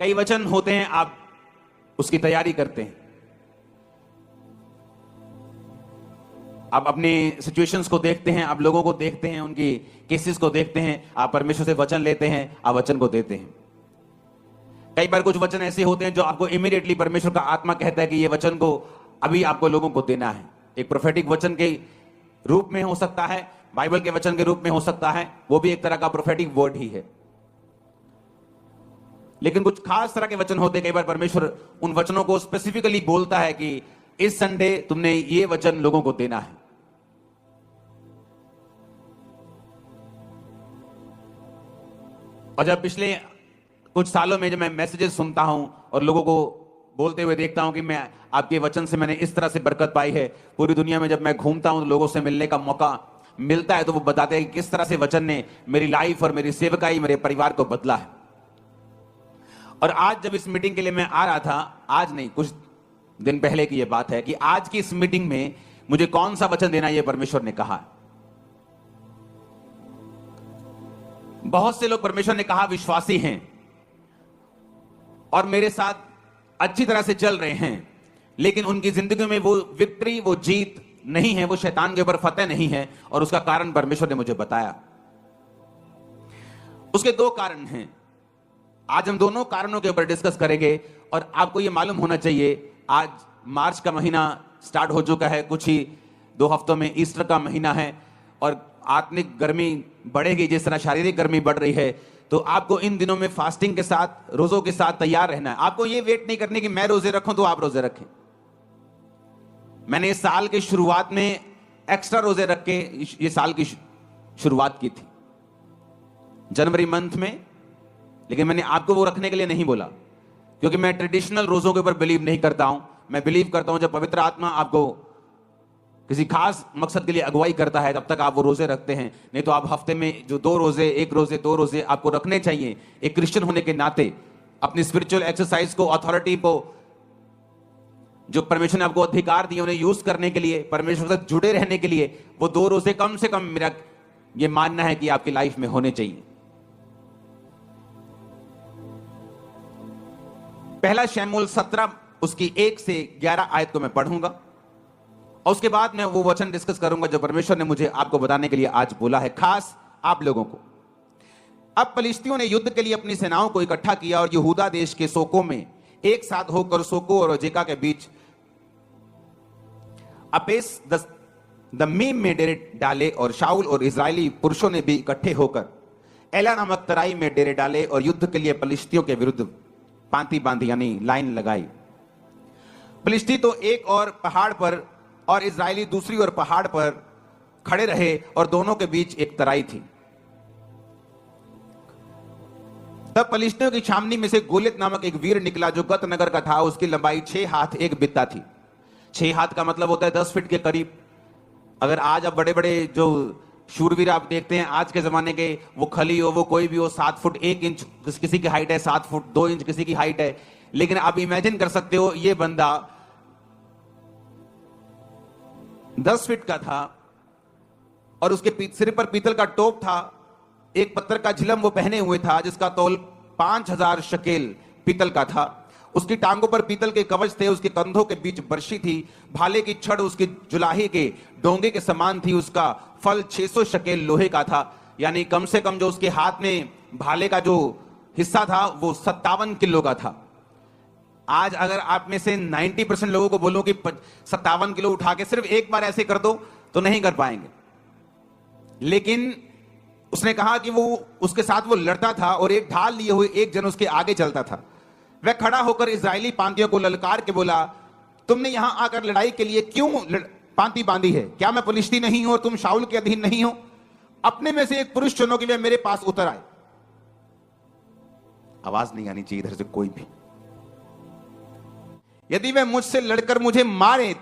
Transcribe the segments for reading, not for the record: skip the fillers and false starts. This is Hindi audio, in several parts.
कई वचन होते हैं, आप उसकी तैयारी करते हैं, आप अपनी सिचुएशंस को देखते हैं, आप लोगों को देखते हैं, उनकी केसेस को देखते हैं, आप परमेश्वर से वचन लेते हैं, आप वचन को देते हैं। कई बार कुछ वचन ऐसे होते हैं जो आपको इमीडिएटली परमेश्वर का आत्मा कहता है कि ये वचन को अभी आपको लोगों को देना है। एक प्रोफेटिक वचन के रूप में हो सकता है, बाइबल के वचन के रूप में हो सकता है, वो भी एक तरह का प्रोफेटिक वर्ड ही है। लेकिन कुछ खास तरह के वचन होते हैं, कई बार परमेश्वर उन वचनों को स्पेसिफिकली बोलता है कि इस संडे तुमने ये वचन लोगों को देना है। और जब पिछले कुछ सालों में जब मैं मैसेजेस सुनता हूं और लोगों को बोलते हुए देखता हूं कि मैं आपके वचन से मैंने इस तरह से बरकत पाई है, पूरी दुनिया में जब मैं घूमता हूं तो लोगों से मिलने का मौका मिलता है तो वो बताते हैं कि किस तरह से वचन ने मेरी लाइफ और मेरी सेवकाई, मेरे परिवार को बदला है। और आज जब इस मीटिंग के लिए मैं आ रहा था, आज नहीं कुछ दिन पहले की यह बात है कि आज की इस मीटिंग में मुझे कौन सा वचन देना यह परमेश्वर ने कहा। बहुत से लोग परमेश्वर ने कहा विश्वासी हैं और मेरे साथ अच्छी तरह से चल रहे हैं, लेकिन उनकी जिंदगी में वो विक्ट्री, वो जीत नहीं है, वो शैतान के ऊपर फतेह नहीं है। और उसका कारण परमेश्वर ने मुझे बताया। उसके दो कारण हैं। आज हम दोनों कारणों के ऊपर डिस्कस करेंगे। और आपको यह मालूम होना चाहिए, आज मार्च का महीना स्टार्ट हो चुका है, कुछ ही 2 हफ्तों में ईस्टर का महीना है और आत्मिक गर्मी बढ़ेगी। जिस तरह शारीरिक गर्मी बढ़ रही है, तो आपको इन दिनों में फास्टिंग के साथ, रोजों के साथ तैयार रहना है। आपको ये वेट नहीं करनी कि मैं रोजे रखूं तो आप रोजे रखें। मैंने इस साल की शुरुआत में एक्स्ट्रा रोजे रख के ये साल की शुरुआत की थी जनवरी मंथ में, लेकिन मैंने आपको वो रखने के लिए नहीं बोला, क्योंकि मैं ट्रेडिशनल रोजों के ऊपर बिलीव नहीं करता हूं। मैं बिलीव करता हूं जब पवित्र आत्मा आपको किसी खास मकसद के लिए अगुवाई करता है, तब तक आप वो रोजे रखते हैं। नहीं तो आप हफ्ते में जो 2 रोजे, 1 रोजे, 2 रोजे आपको रखने चाहिए। एक क्रिश्चियन होने के नाते अपनी स्पिरिचुअल एक्सरसाइज को, अथॉरिटी को, जो परमेश्वर ने आपको अधिकार दिए, उन्हें यूज करने के लिए, परमेश्वर से जुड़े रहने के लिए, वो 2 रोजे कम से कम मेरा ये मानना है कि आपकी लाइफ में होने चाहिए। पहला शमूएल 17 उसकी 1 से 11 आयत को मैं पढ़ूंगा और उसके बाद मैं वो वचन डिस्कस करूंगा जो परमेश्वर ने मुझे आपको बताने के लिए आज बोला है, खास आप लोगों को। अब फलिश्तियों ने युद्ध के लिए अपनी सेनाओं को इकट्ठा किया और यहूदा देश के सोको में एक साथ होकर सोको और अजेका के बीच अपेस दमीम में डेरे डाले। और शाऊल और इजरायली पुरुषों ने भी इकट्ठे होकर एला नामक तराई में डेरे डाले और युद्ध के लिए फलिश्तियों के विरुद्ध पांति बांधी, यानी लाइन लगाई। फलिश्ती तो एक और पहाड़ पर और इजरायली दूसरी ओर पहाड़ पर खड़े रहे और दोनों के बीच एक तराई थी। तब फलिश्तियों की छावनी में से गोलियत नामक एक वीर निकला जो गत नगर का था। उसकी लंबाई 6 हाथ 1 बित्ता थी। 6 हाथ का मतलब होता है 10 फीट के करीब। अगर आज अब बड़े बड़े जो शूरवीर आप देखते हैं आज के जमाने के, वो खली हो, वो कोई भी हो, 7 फुट 1 इंच किसी की हाइट है, 7 फुट 2 इंच किसी की हाइट है। लेकिन आप इमेजिन कर सकते हो, ये बंदा 10 फीट का था और उसके सिर पर पीतल का टोप था। एक पत्थर का झिलम वो पहने हुए था जिसका तौल 5000 शकेल पीतल का था। उसकी टांगों पर पीतल के कवच थे। उसके कंधों के बीच बर्शी थी। भाले की छड़ उसकी जुलाही के डोंगे के समान थी। उसका फल 600 शकेल लोहे का था, यानी कम से कम जो उसके हाथ में भाले का जो हिस्सा था वो 57 किलो का था। आज अगर आप में से 90% लोगों को बोलो कि 57 किलो उठा के सिर्फ एक बार ऐसे कर दो तो नहीं कर पाएंगे। लेकिन उसने कहा कि वो उसके साथ वो लड़ता था और एक ढाल लिए हुए एक जन उसके आगे चलता था। वह खड़ा होकर इजरायली पांतियों को ललकार के बोला, तुमने यहां आकर लड़ाई के लिए क्यों पांति बांधी है? क्या मैं फलिश्ती नहीं हूं और तुम शाऊल के अधीन नहीं हो? अपने में से एक पुरुष चुनो कि वह मेरे पास उतर आए। आवाज नहीं आनी चाहिए इधर से कोई भी। यदि वह मुझसे लड़कर मुझे मारे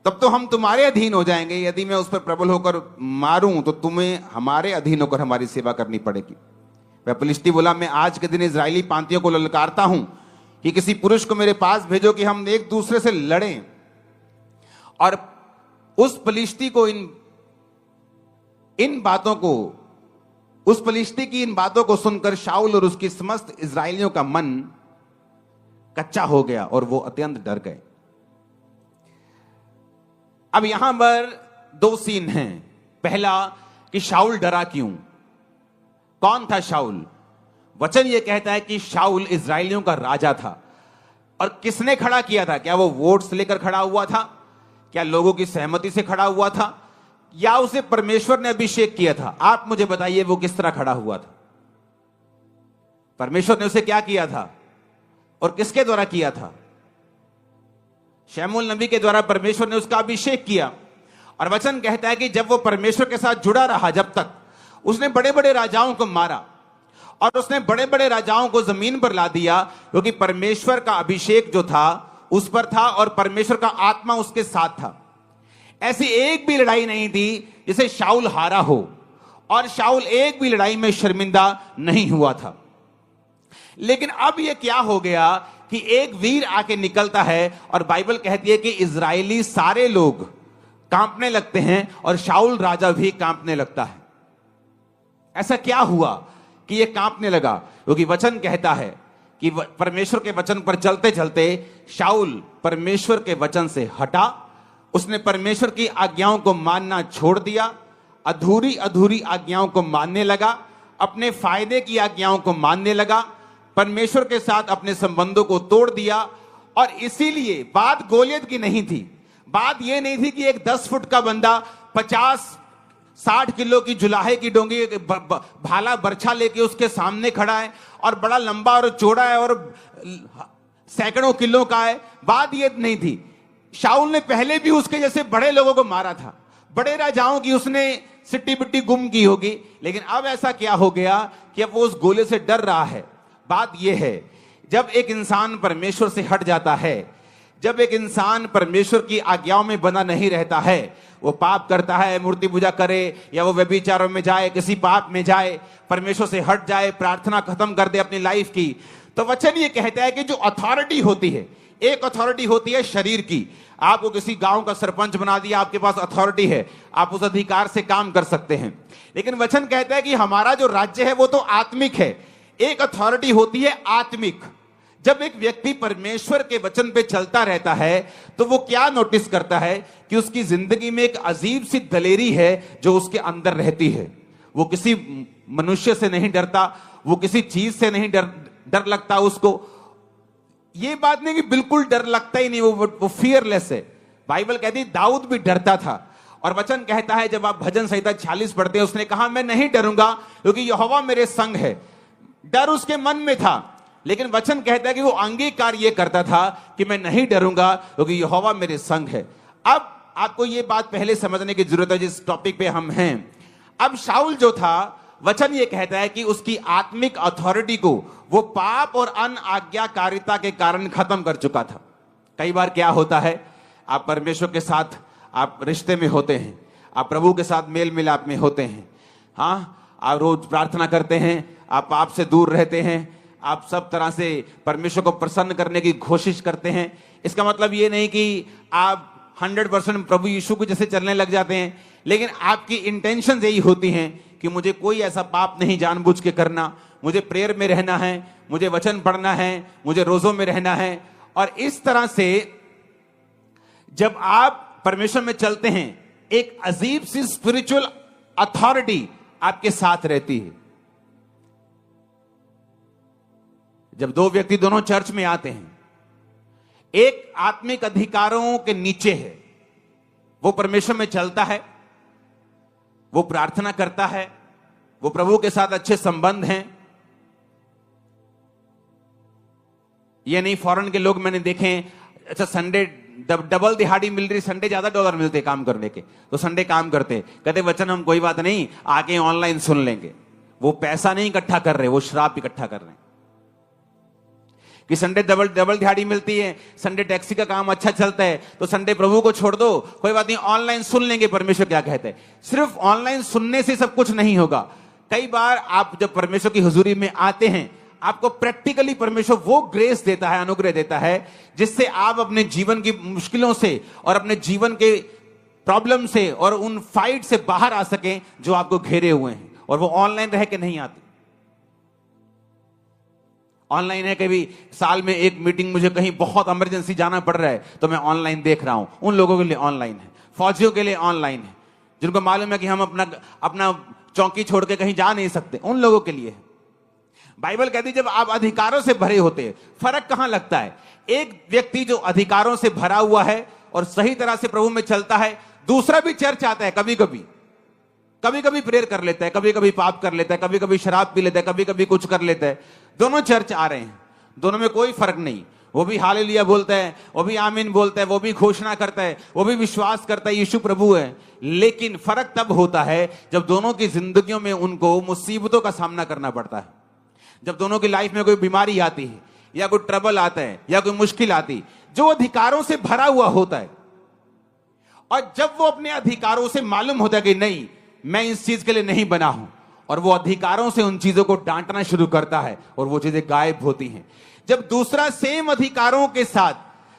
तब तो हम तुम्हारे अधीन हो जाएंगे। यदि मैं उस पर प्रबल होकर मारूं तो तुम्हें हमारे अधीन होकर हमारी सेवा करनी पड़ेगी। वह फलिश्ती बोला, मैं आज के दिन इजरायली पांतियों को ललकारता हूं कि किसी पुरुष को मेरे पास भेजो कि हम एक दूसरे से लड़ें। और उस फलिश्ती को इन बातों को उस फलिश्ती की इन बातों को सुनकर शाऊल और उसकी समस्त इस्राएलियों का मन कच्चा हो गया और वो अत्यंत डर गए। अब यहां पर दो सीन हैं। पहला कि शाऊल डरा क्यों? कौन था शाऊल? वचन यह कहता है कि शाऊल इस्राएलियों का राजा था। और किसने खड़ा किया था? क्या वो वोट्स लेकर खड़ा हुआ था? क्या लोगों की सहमति से खड़ा हुआ था? या उसे परमेश्वर ने अभिषेक किया था? आप मुझे बताइए वो किस तरह खड़ा हुआ था? परमेश्वर ने उसे क्या किया था और किसके द्वारा किया था? शमूएल नबी के द्वारा परमेश्वर ने उसका अभिषेक किया। और वचन कहता है कि जब वो परमेश्वर के साथ जुड़ा रहा, जब तक उसने बड़े बड़े राजाओं को मारा और उसने बड़े बड़े राजाओं को जमीन पर ला दिया, क्योंकि परमेश्वर का अभिषेक जो था उस पर था और परमेश्वर का आत्मा उसके साथ था। ऐसी एक भी लड़ाई नहीं थी जिसे शाऊल हारा हो, और शाऊल एक भी लड़ाई में शर्मिंदा नहीं हुआ था। लेकिन अब यह क्या हो गया कि एक वीर आके निकलता है और बाइबल कहती है कि इजरायली सारे लोग कांपने लगते हैं और शाऊल राजा भी कांपने लगता है। ऐसा क्या हुआ कि यह कांपने लगा? क्योंकि वचन कहता है कि परमेश्वर के वचन पर चलते चलते शाऊल परमेश्वर के वचन से हटा। उसने परमेश्वर की आज्ञाओं को मानना छोड़ दिया, अधूरी अधूरी आज्ञाओं को मानने लगा, अपने फायदे की आज्ञाओं को मानने लगा, परमेश्वर के साथ अपने संबंधों को तोड़ दिया। और इसीलिए बात गोलियत की नहीं थी। बात यह नहीं थी कि एक 10 फुट का बंदा 50-60 किलो की जुलाहे की डोंगी भाला बर्छा लेके उसके सामने खड़ा है और बड़ा लंबा और चौड़ा है और सैकड़ों किलो का है। बात यह नहीं थी। शाऊल ने पहले भी उसके जैसे बड़े लोगों को मारा था, बड़े राजाओं की उसने सिट्टी बिट्टी गुम की होगी, लेकिन अब ऐसा क्या हो गया कि अब वो उस गोले से डर रहा है। बात यह है, जब एक इंसान परमेश्वर से हट जाता है, जब एक इंसान परमेश्वर की आज्ञाओं में बना नहीं रहता है, वो पाप करता है, मूर्ति पूजा करे या वो व्यभिचारों में जाए, किसी पाप में जाए, परमेश्वर से हट जाए, प्रार्थना खत्म कर दे अपनी लाइफ की, तो वचन ये कहता है कि जो अथॉरिटी होती है, एक अथॉरिटी होती है शरीर की। आपको किसी गांव का सरपंच बना दिया, आपके पास अथॉरिटी है, आप उस अधिकार से काम कर सकते हैं। लेकिन वचन कहता है कि हमारा जो राज्य है वो तो आत्मिक है। एक अथॉरिटी होती है आत्मिक। जब एक व्यक्ति परमेश्वर के वचन पे चलता रहता है तो वो क्या नोटिस करता है कि उसकी जिंदगी में एक अजीब सी दलेरी है जो उसके अंदर रहती है। वो किसी मनुष्य से नहीं डरता, वो किसी चीज से नहीं डर लगता उसको। ये बात नहीं कि बिल्कुल डर लगता ही नहीं, वो फियरलेस है। बाइबल कहती है दाऊद भी डरता था। और वचन कहता है, जब आप भजन संहिता 46 पढ़ते हैं, उसने कहा मैं नहीं डरूंगा क्योंकि यहोवा मेरे संग है। डर उसके मन में था, लेकिन वचन कहता है कि वो अंगीकार ये करता था कि मैं नहीं डरूंगा क्योंकि यहोवा मेरे संग है। अब आपको ये बात पहले समझने की जरूरत है जिस टॉपिक पे हम हैं। अब शाऊल जो था, वचन ये कहता है कि उसकी आत्मिक अथॉरिटी को वो पाप और अनाज्ञाकारिता के कारण खत्म कर चुका था। कई बार क्या होता है, आप परमेश्वर के साथ आप रिश्ते में होते हैं, आप प्रभु के साथ मेल मिलाप में होते हैं, हाँ, आप रोज प्रार्थना करते हैं, आप पाप से दूर रहते हैं, आप सब तरह से परमेश्वर को प्रसन्न करने की कोशिश करते हैं। इसका मतलब ये नहीं कि आप 100% प्रभु यीशु को जैसे चलने लग जाते हैं, लेकिन आपकी इंटेंशन यही होती हैं कि मुझे कोई ऐसा पाप नहीं जानबूझ के करना, मुझे प्रेयर में रहना है, मुझे वचन पढ़ना है, मुझे रोजों में रहना है। और इस तरह से जब आप परमेश्वर में चलते हैं, एक अजीब सी स्पिरिचुअल अथॉरिटी आपके साथ रहती है। जब दो व्यक्ति दोनों चर्च में आते हैं, एक आत्मिक अधिकारों के नीचे है, वो परमेश्वर में चलता है, वो प्रार्थना करता है, वो प्रभु के साथ अच्छे संबंध हैं। ये नहीं, फॉरेन के लोग मैंने देखे, अच्छा संडे डबल दिहाड़ी मिल रही, संडे ज्यादा डॉलर मिलते काम करने के, तो संडे काम करते, कहते वचन हम कोई बात नहीं आके ऑनलाइन सुन लेंगे। वो पैसा नहीं इकट्ठा कर रहे, वो शराब इकट्ठा कर रहे हैं कि संडे डबल दिहाड़ी मिलती है, संडे टैक्सी का काम अच्छा चलता है, तो संडे प्रभु को छोड़ दो, कोई बात नहीं ऑनलाइन सुन लेंगे परमेश्वर क्या कहते हैं। सिर्फ ऑनलाइन सुनने से सब कुछ नहीं होगा। कई बार आप जब परमेश्वर की हुजूरी में आते हैं, आपको प्रैक्टिकली परमेश्वर वो ग्रेस देता है, अनुग्रह देता है, जिससे आप अपने जीवन की मुश्किलों से और अपने जीवन के प्रॉब्लम से और उन फाइट से बाहर आ सकें जो आपको घेरे हुए हैं। और वो ऑनलाइन रह के नहीं आती। ऑनलाइन है कि भी साल में एक मीटिंग, मुझे कहीं बहुत इमरजेंसी जाना पड़ रहा है तो मैं ऑनलाइन देख रहा हूं। उन लोगों के लिए ऑनलाइन है, फौजियों के लिए ऑनलाइन है, जिनको मालूम है कि हम अपना चौकी छोड़ के कहीं जा नहीं सकते, उन लोगों के लिए है। बाइबल कहती है जब आप अधिकारों से भरे होते हैं, फर्क कहां लगता है? एक व्यक्ति जो अधिकारों से भरा हुआ है और सही तरह से प्रभु में चलता है, दूसरा भी चर्च आता है, कभी कभी प्रेयर कर लेता है, कभी कभी पाप कर लेता है, कभी कभी शराब पी लेता है, कभी कभी कुछ कर लेता है। दोनों चर्च आ रहे हैं, दोनों में कोई फर्क नहीं। वो भी हालेलुया बोलता है, वो भी आमीन बोलता है, वो भी घोषणा करता है, वो भी विश्वास करता है यीशु प्रभु है। लेकिन फर्क तब होता है जब दोनों की जिंदगियों में उनको मुसीबतों का सामना करना पड़ता है। जब दोनों की लाइफ में कोई बीमारी आती है या कोई ट्रबल आता है या कोई मुश्किल आती, जो अधिकारों से भरा हुआ होता है, और जब वो अपने अधिकारों से मालूम होता है कि नहीं, मैं इस चीज के लिए नहीं बना हूं, और वो अधिकारों से उन चीजों को डांटना शुरू करता है और वो चीजें गायब होती हैं। जब दूसरा सेम अधिकारों के साथ,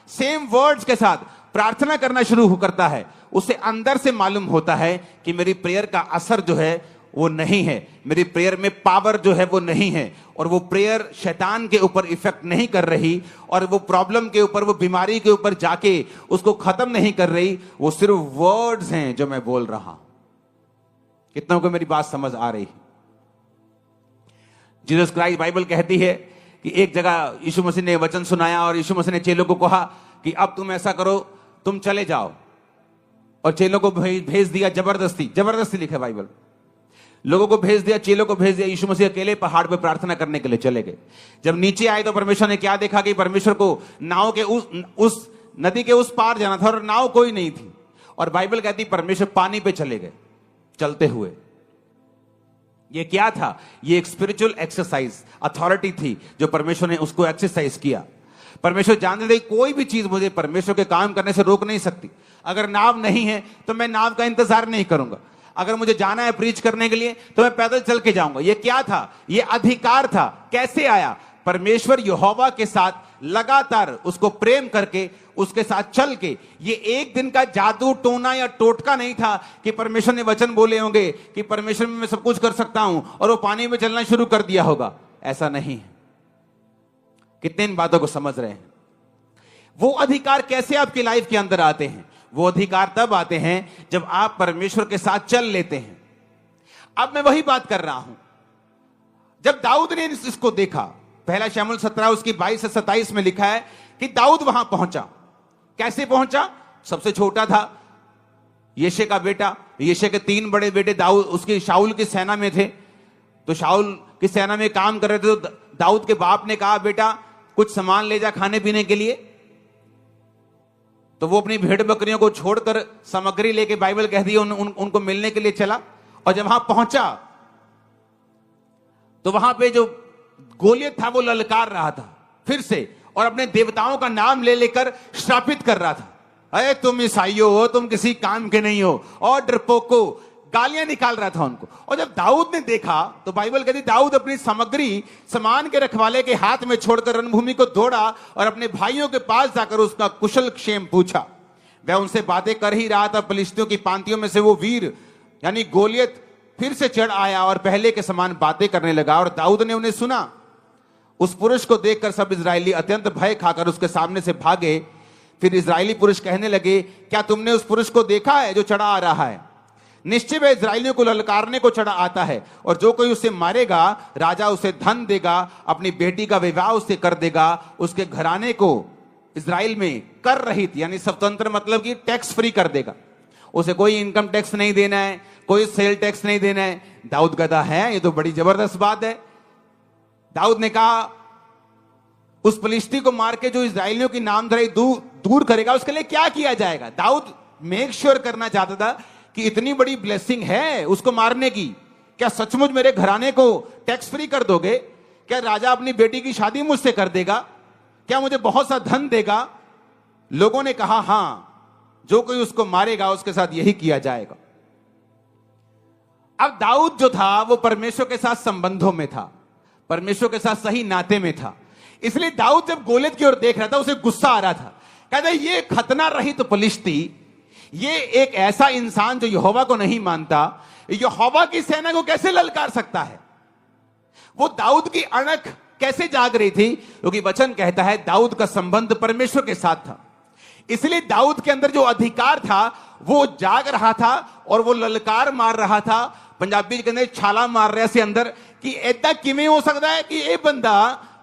सेम वर्ड्स के साथ प्रार्थना करना शुरू करता है, उसे अंदर से मालूम होता है कि मेरी प्रेयर का असर जो है वो नहीं है, मेरी प्रेयर में पावर जो है वो नहीं है, और वो प्रेयर शैतान के ऊपर इफेक्ट नहीं कर रही, और वो प्रॉब्लम के ऊपर, वो बीमारी के ऊपर जाके उसको खत्म नहीं कर रही। वो सिर्फ वर्ड्स हैं जो मैं बोल रहा हूं। कितनों को मेरी बात समझ आ रही है? जीसस क्राइस्ट, बाइबल कहती है कि एक जगह यीशु मसीह ने वचन सुनाया और यीशु मसीह ने चेलों को कहा कि अब तुम ऐसा करो, तुम चले जाओ, और चेलों को भेज दिया जबरदस्ती लिखा है बाइबल, लोगों को भेज दिया, चेलों को भेज दिया। यीशु मसीह अकेले पहाड़ पे प्रार्थना करने के लिए चले गए। जब नीचे आए तो परमेश्वर ने क्या देखा कि परमेश्वर को नाव के उस नदी के उस पार जाना था और नाव कोई नहीं थी, और बाइबल कहती परमेश्वर पानी पे चले गए चलते हुए। ये क्या था? ये एक स्पिरिचुअल एक्सरसाइज, अथॉरिटी थी जो परमेश्वर ने उसको एक्सरसाइज किया। परमेश्वर जानते थे कोई भी चीज मुझे परमेश्वर के काम करने से रोक नहीं सकती। अगर नाव नहीं है तो मैं नाव का इंतजार नहीं करूंगा, अगर मुझे जाना है प्रीच करने के लिए तो मैं पैदल चल के जाऊंगा। ये क्या था? ये अधिकार था। कैसे आया? परमेश्वर यहोवा के साथ लगातार उसको प्रेम करके, उसके साथ चल के। ये एक दिन का जादू टोना या टोटका नहीं था कि परमेश्वर ने वचन बोले होंगे कि परमेश्वर में मैं सब कुछ कर सकता हूं और वो पानी में चलना शुरू कर दिया होगा। ऐसा नहीं है। कितने इन बातों को समझ रहे हैं? वो अधिकार कैसे आपकी लाइफ के अंदर आते हैं? वो अधिकार तब आते हैं जब आप परमेश्वर के साथ चल लेते हैं। अब मैं वही बात कर रहा हूं। जब दाऊद ने इसको देखा, पहला शमूएल 17 उसकी 22 से 27 में लिखा है कि दाऊद वहां पहुंचा। कैसे पहुंचा? सबसे छोटा था, यिशै का बेटा। यिशै के 3 बड़े बेटे दाऊद उसकी शाऊल की सेना में थे, तो शाऊल की सेना में काम कर रहे थे। तो दाऊद के बाप ने कहा, बेटा कुछ सामान ले जा खाने पीने के लिए। तो वो अपनी भेड़ बकरियों को छोड़कर सामग्री लेके, बाइबल कहती है उनको मिलने के लिए चला। और जब वहां पहुंचा तो वहां पे जो गोलियत था वो ललकार रहा था फिर से, और अपने देवताओं का नाम ले लेकर श्रापित कर रहा था। अरे तुम ईसाइयों हो, तुम किसी काम के नहीं हो, और डरपोको, गालियां निकाल रहा था उनको। और जब दाऊद ने देखा तो बाइबल कहती दाऊद अपनी सामग्री सामान के रखवाले के हाथ में छोड़कर रणभूमि को दौड़ा और अपने भाइयों के पास जाकर उसका कुशल क्षेम पूछा। वह उनसे बातें कर ही रहा था, फलिश्तियों की पांतियों में से वो वीर यानी गोलियत फिर से चढ़ आया और पहले के समान बातें करने लगा। और दाऊद ने उन्हें सुना। उस पुरुष को देखकर सब इजरायली अत्यंत भय खाकर उसके सामने से भागे। फिर इजरायली पुरुष कहने लगे, क्या तुमने उस पुरुष को देखा है जो चढ़ा आ रहा है? निश्चय वह इजरायलियों को ललकारने को चढ़ा आता है, और जो कोई उसे मारेगा राजा उसे धन देगा, अपनी बेटी का विवाह उससे कर देगा, उसके घराने को इजराइल में कर रहित यानी स्वतंत्र मतलब कि टैक्स फ्री कर देगा। उसे कोई इनकम टैक्स नहीं देना है, कोई सेल टैक्स नहीं देना है। दाऊद कहता है ये तो बड़ी जबरदस्त बात है। दाऊद ने कहा उस फलिश्ती को मार के जो इजरायलियों की नामधराई दूर करेगा उसके लिए क्या किया जाएगा? दाऊद मेक श्योर करना चाहता था कि इतनी बड़ी ब्लेसिंग है उसको मारने की, क्या सचमुच मेरे घराने को टैक्स फ्री कर दोगे? क्या राजा अपनी बेटी की शादी मुझसे कर देगा? क्या मुझे बहुत सा धन देगा? लोगों ने कहा हां, जो कोई उसको मारेगा उसके साथ यही किया जाएगा। अब दाऊद जो था वो परमेश्वर के साथ संबंधों में था, परमेश्वर के साथ सही नाते में था। इसलिए दाऊद जब गोलियत की ओर देख रहा था उसे गुस्सा आ रहा था। कहता ये खतना रहित फलिश्ती, ये एक ऐसा इंसान जो यहोवा को नहीं मानता, यहोवा की सेना को कैसे ललकार सकता है? वो दाऊद की अणख कैसे जाग रही थी? क्योंकि वचन कहता है दाऊद का संबंध परमेश्वर के साथ था, इसलिए दाऊद के अंदर जो अधिकार था वो जाग रहा था और वो ललकार मार रहा था। पंजाबी के अंदर छाला मार रहा से अंदर कि ऐसा किमें हो सकता है कि ये बंदा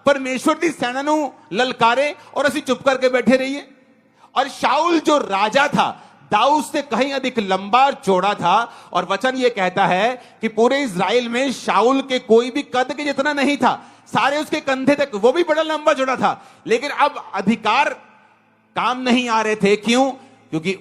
परमेश्वर की सेना नू ललकारे और असी चुप करके बैठे रहिए। और शाऊल जो राजा था दाऊद से कहीं अधिक लंबा और चौड़ा था, और वचन ये कहता है कि पूरे इज़राइल में शाऊल के कोई भी कद के जितना नहीं था, सारे उसके कंधे तक, वो भी बड़ा लंबा चौड़ा था। लेकिन अब अधिकार काम नहीं आ रहे थे। क्यों? क्योंकि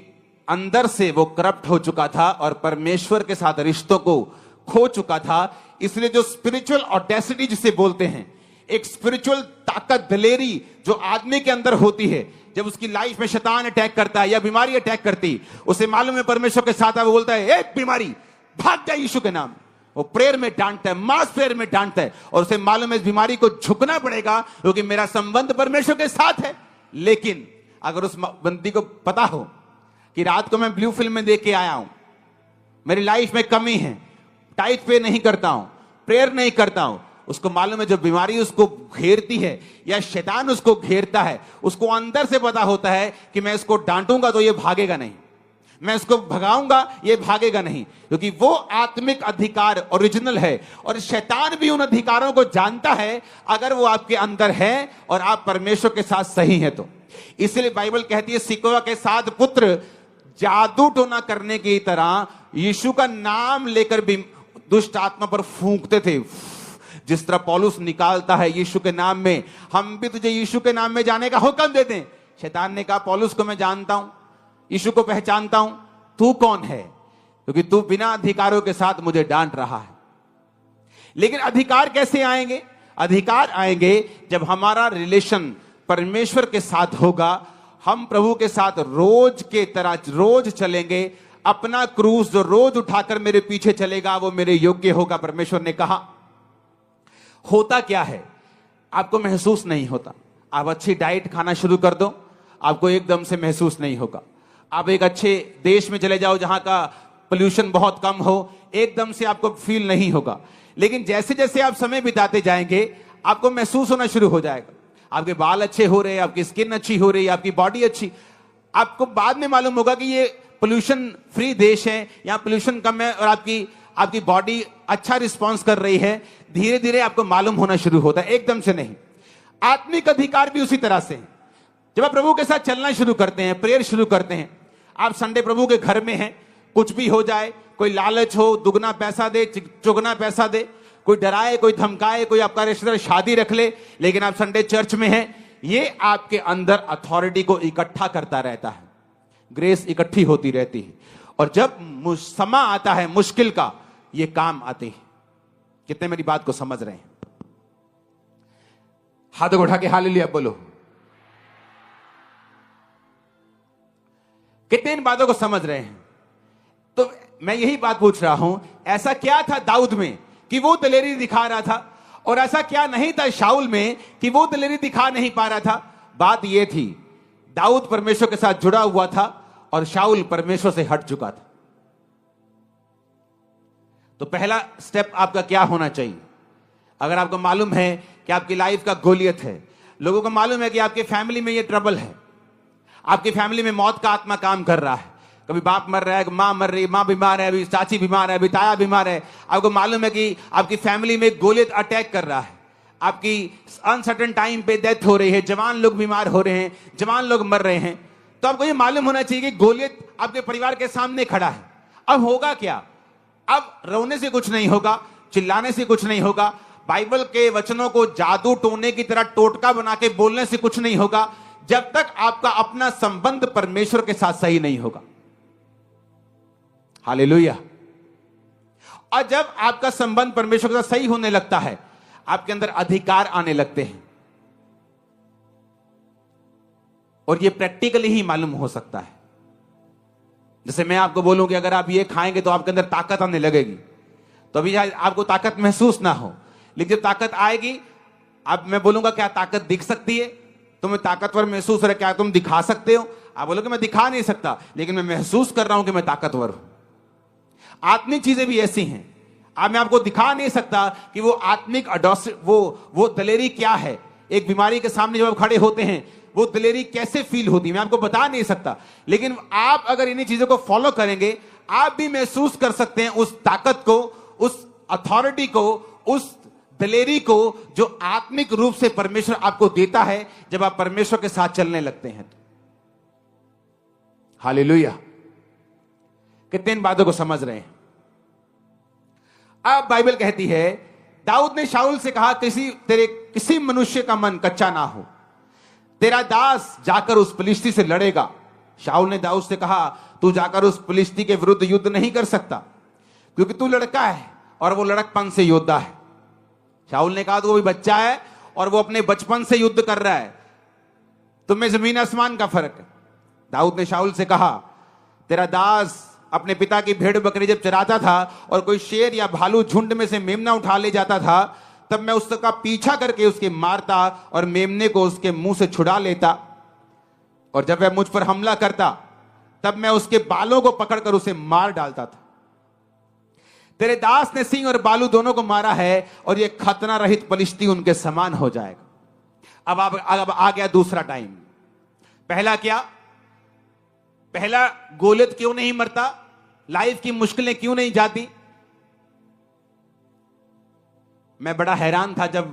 अंदर से वो करप्ट हो चुका था और परमेश्वर के साथ रिश्तों को खो चुका था। इसलिए जो स्पिरिचुअल ऑडेसिटी जिसे बोलते हैं, एक स्पिरिचुअल ताकत, दलेरी जो आदमी के अंदर होती है, जब उसकी लाइफ में शैतान अटैक करता है या बीमारी अटैक करती, उसे मालूम है परमेश्वर के साथ है, वो बोलता है एक बीमारी भाग जाए यीशु के नाम। वो प्रेयर में डांटता है, मास प्रेयर में डांटता है, और उसे मालूम है इस बीमारी को झुकना पड़ेगा क्योंकि मेरा संबंध परमेश्वर के साथ है। लेकिन अगर उस बंदी को पता हो कि रात को मैं ब्लू फिल्म में देख के आया हूं, मेरी लाइफ में कमी है, टाइट पे नहीं करता हूं, प्रेयर नहीं करता हूं, उसको मालूम है जब बीमारी उसको घेरती है या शैतान उसको घेरता है, उसको अंदर से पता होता है कि मैं इसको डांटूंगा तो ये भागेगा नहीं, मैं इसको भगाऊंगा ये भागेगा नहीं, क्योंकि वो आत्मिक अधिकार ओरिजिनल है। और शैतान भी उन अधिकारों को जानता है अगर वो आपके अंदर है और आप परमेश्वर के साथ सही हैं तो। इसलिए बाइबल कहती है सिकोवा के 7 पुत्र जादू टोना करने की तरह यीशु का नाम लेकर भी दुष्ट आत्मा पर फूंकते थे। जिस तरह पौलुस निकालता है यीशु के नाम में, हम भी तुझे यीशु के नाम में जाने का हुक्म देते हैं। शैतान ने कहा पौलुस को मैं जानता हूं, यीशु को पहचानता हूं, तू कौन है? क्योंकि तू बिना अधिकारों के साथ मुझे डांट रहा है। लेकिन अधिकार कैसे आएंगे? अधिकार आएंगे जब हमारा रिलेशन परमेश्वर के साथ होगा। हम प्रभु के साथ रोज के तरह रोज चलेंगे। अपना क्रूस जो रोज उठाकर मेरे पीछे चलेगा वो मेरे योग्य होगा। परमेश्वर ने कहा। होता क्या है? आपको महसूस नहीं होता। आप अच्छी डाइट खाना शुरू कर दो, आपको एकदम से महसूस नहीं होगा। आप एक अच्छे देश में चले जाओ जहां का पोल्यूशन बहुत कम हो, एकदम से आपको फील नहीं होगा। लेकिन जैसे जैसे आप समय बिताते जाएंगे आपको महसूस होना शुरू हो जाएगा। आपके बाल अच्छे हो रहे हैं, आपकी स्किन अच्छी हो रही है, आपकी बॉडी अच्छी। आपको बाद में मालूम होगा कि ये पोल्यूशन फ्री देश है, यहाँ पोल्यूशन कम है और आपकी बॉडी अच्छा रिस्पॉन्स कर रही है। धीरे धीरे आपको मालूम होना शुरू होता है, एकदम से नहीं। आत्मिक अधिकार भी उसी तरह से है। जब आप प्रभु के साथ चलना शुरू करते हैं, प्रेयर शुरू करते हैं, आप संडे प्रभु के घर में हैं, कुछ भी हो जाए, कोई लालच हो, दुगना पैसा दे, चुगना पैसा दे, कोई डराए, कोई धमकाए, कोई आपका रिश्तेदार शादी रख ले, लेकिन आप संडे चर्च में हैं, ये आपके अंदर अथॉरिटी को इकट्ठा करता रहता है। ग्रेस इकट्ठी होती रहती है और जब समय आता है मुश्किल का, ये काम आते हैं। कितने मेरी बात को समझ रहे हैं? हाथों को उठा के हालेलुया बोलो। कितने इन बातों को समझ रहे हैं? तो मैं यही बात पूछ रहा हूं, ऐसा क्या था दाऊद में कि वो दलेरी दिखा रहा था, और ऐसा क्या नहीं था शाऊल में कि वो दलेरी दिखा नहीं पा रहा था? बात यह थी, दाऊद परमेश्वर के साथ जुड़ा हुआ था और शाऊल परमेश्वर से हट चुका था। तो पहला स्टेप आपका क्या होना चाहिए? अगर आपको मालूम है कि आपकी लाइफ का गोलियत है, लोगों को मालूम है कि आपके फैमिली में ये ट्रबल है, आपकी फैमिली में मौत का आत्मा काम कर रहा है, कभी बाप मर रहा है, मां मर रही है, मां बीमार है, अभी चाची बीमार है, अभी ताया बीमार है, आपको मालूम है कि आपकी फैमिली में गोलियत अटैक कर रहा है, आपकी अनसर्टेन टाइम पे डेथ हो रही है, जवान लोग बीमार हो रहे हैं, जवान लोग मर रहे हैं, तो आपको ये मालूम होना चाहिए कि गोलियत आपके परिवार के सामने खड़ा है। अब होगा क्या? अब रोने से कुछ नहीं होगा, चिल्लाने से कुछ नहीं होगा, बाइबल के वचनों को जादू टोने की तरह टोटका बना के बोलने से कुछ नहीं होगा, जब तक आपका अपना संबंध परमेश्वर के साथ सही नहीं होगा। हालेलुया। और जब आपका संबंध परमेश्वर के साथ सही होने लगता है, आपके अंदर अधिकार आने लगते हैं, और यह प्रैक्टिकली ही मालूम हो सकता है। जैसे मैं आपको बोलूं कि अगर आप ये खाएंगे तो आपके अंदर ताकत आने लगेगी, तो अभी आपको ताकत महसूस ना हो, लेकिन जब ताकत आएगी, अब मैं बोलूंगा क्या ताकत दिख सकती है? तुम्हें ताकतवर महसूस हो रहा है, क्या तुम दिखा सकते हो? आप बोलोगे मैं दिखा नहीं सकता, लेकिन मैं महसूस कर रहा हूं कि मैं ताकतवर हूं। आत्मिक चीजें भी ऐसी हैं। अब मैं आपको दिखा नहीं सकता कि वो आत्मिक वो दलेरी क्या है। एक बीमारी के सामने जब आप खड़े होते हैं वो दलेरी कैसे फील होती है, मैं आपको बता नहीं सकता। लेकिन आप अगर इन्हीं चीजों को फॉलो करेंगे, आप भी महसूस कर सकते हैं उस ताकत को, उस अथॉरिटी को, उस दलेरी को जो आत्मिक रूप से परमेश्वर आपको देता है जब आप परमेश्वर के साथ चलने लगते हैं। हालेलुया। कितने इन बातों को समझ रहे हैं? अब बाइबल कहती है दाऊद ने शाऊल से कहा, किसी मनुष्य का मन कच्चा ना हो, तेरा दास जाकर उस फिलिस्ती से लड़ेगा। शाऊल ने दाऊद से कहा, तू जाकर उस फिलिस्ती के विरुद्ध युद्ध नहीं कर सकता, क्योंकि तू लड़का है और वो लड़कपन से योद्धा है। शाऊल ने कहा, तो वो भी बच्चा है और वो अपने बचपन से युद्ध कर रहा है, तुम्हें जमीन आसमान का फर्क है। दाऊद ने शाऊल से कहा, तेरा दास अपने पिता की भेड़ बकरी जब चराता था और कोई शेर या भालू झुंड में से मेमना उठा ले जाता था, तब मैं उसका पीछा करके उसके मारता और मेमने को उसके मुंह से छुड़ा लेता, और जब वह मुझ पर हमला करता तब मैं उसके बालों को पकड़कर उसे मार डालता था। तेरे दास ने सिंह और बालू दोनों को मारा है और यह खतना रहित पलिश्ती उनके समान हो जाएगा। अब आ गया दूसरा टाइम। पहला क्या? पहला, गोलियत क्यों नहीं मरता, लाइफ की मुश्किलें क्यों नहीं जाती। मैं बड़ा हैरान था जब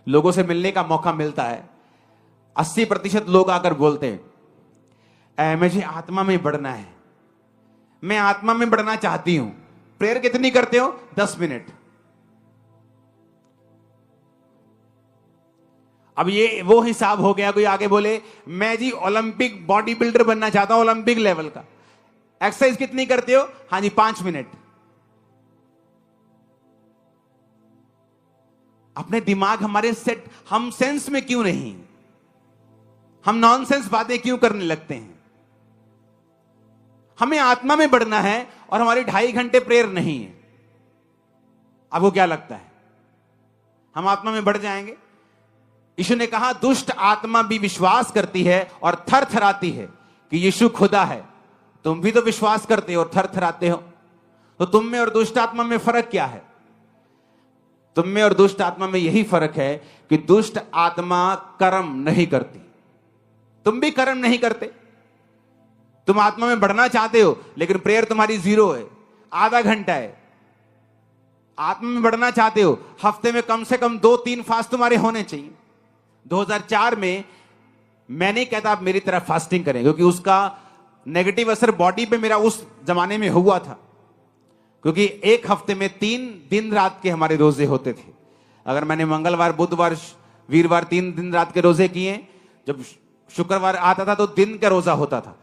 लोगों से मिलने का मौका मिलता है, 80% लोग आकर बोलते हैं, मुझे आत्मा में बढ़ना है, मैं आत्मा में बढ़ना चाहती हूं। प्रेयर कितनी करते हो? 10 मिनट। अब ये वो हिसाब हो गया, कोई आगे बोले, मैं जी ओलंपिक बॉडी बिल्डर बनना चाहता हूं, ओलंपिक लेवल का। एक्सरसाइज कितनी करते हो? हाँ जी 5 मिनट। अपने दिमाग हमारे सेट, हम सेंस में क्यों नहीं, हम नॉनसेंस बातें क्यों करने लगते हैं? हमें आत्मा में बढ़ना है और हमारी 2.5 घंटे प्रेयर नहीं है। आपको क्या लगता है हम आत्मा में बढ़ जाएंगे? यीशु ने कहा, दुष्ट आत्मा भी विश्वास करती है और थर थराती है कि यीशु खुदा है। तुम भी तो विश्वास करते हो और थर थराते हो, तो तुम में और दुष्ट आत्मा में फर्क क्या है? तुम में और दुष्ट आत्मा में यही फर्क है कि दुष्ट आत्मा कर्म नहीं करती, तुम भी कर्म नहीं करते। तुम आत्मा में बढ़ना चाहते हो लेकिन प्रेयर तुम्हारी 0 है, आधा घंटा है। आत्मा में बढ़ना चाहते हो, हफ्ते में कम से कम 2-3 फास्ट तुम्हारे होने चाहिए। 2004 में मैं नहीं कहता आप मेरी तरह फास्टिंग करें, क्योंकि उसका नेगेटिव असर बॉडी पे मेरा उस जमाने में हुआ था, क्योंकि एक हफ्ते में 3 दिन रात के हमारे रोजे होते थे। अगर मैंने मंगलवार, बुधवार, वीरवार 3 दिन रात के रोजे किए, जब शुक्रवार आता था तो दिन का रोजा होता था,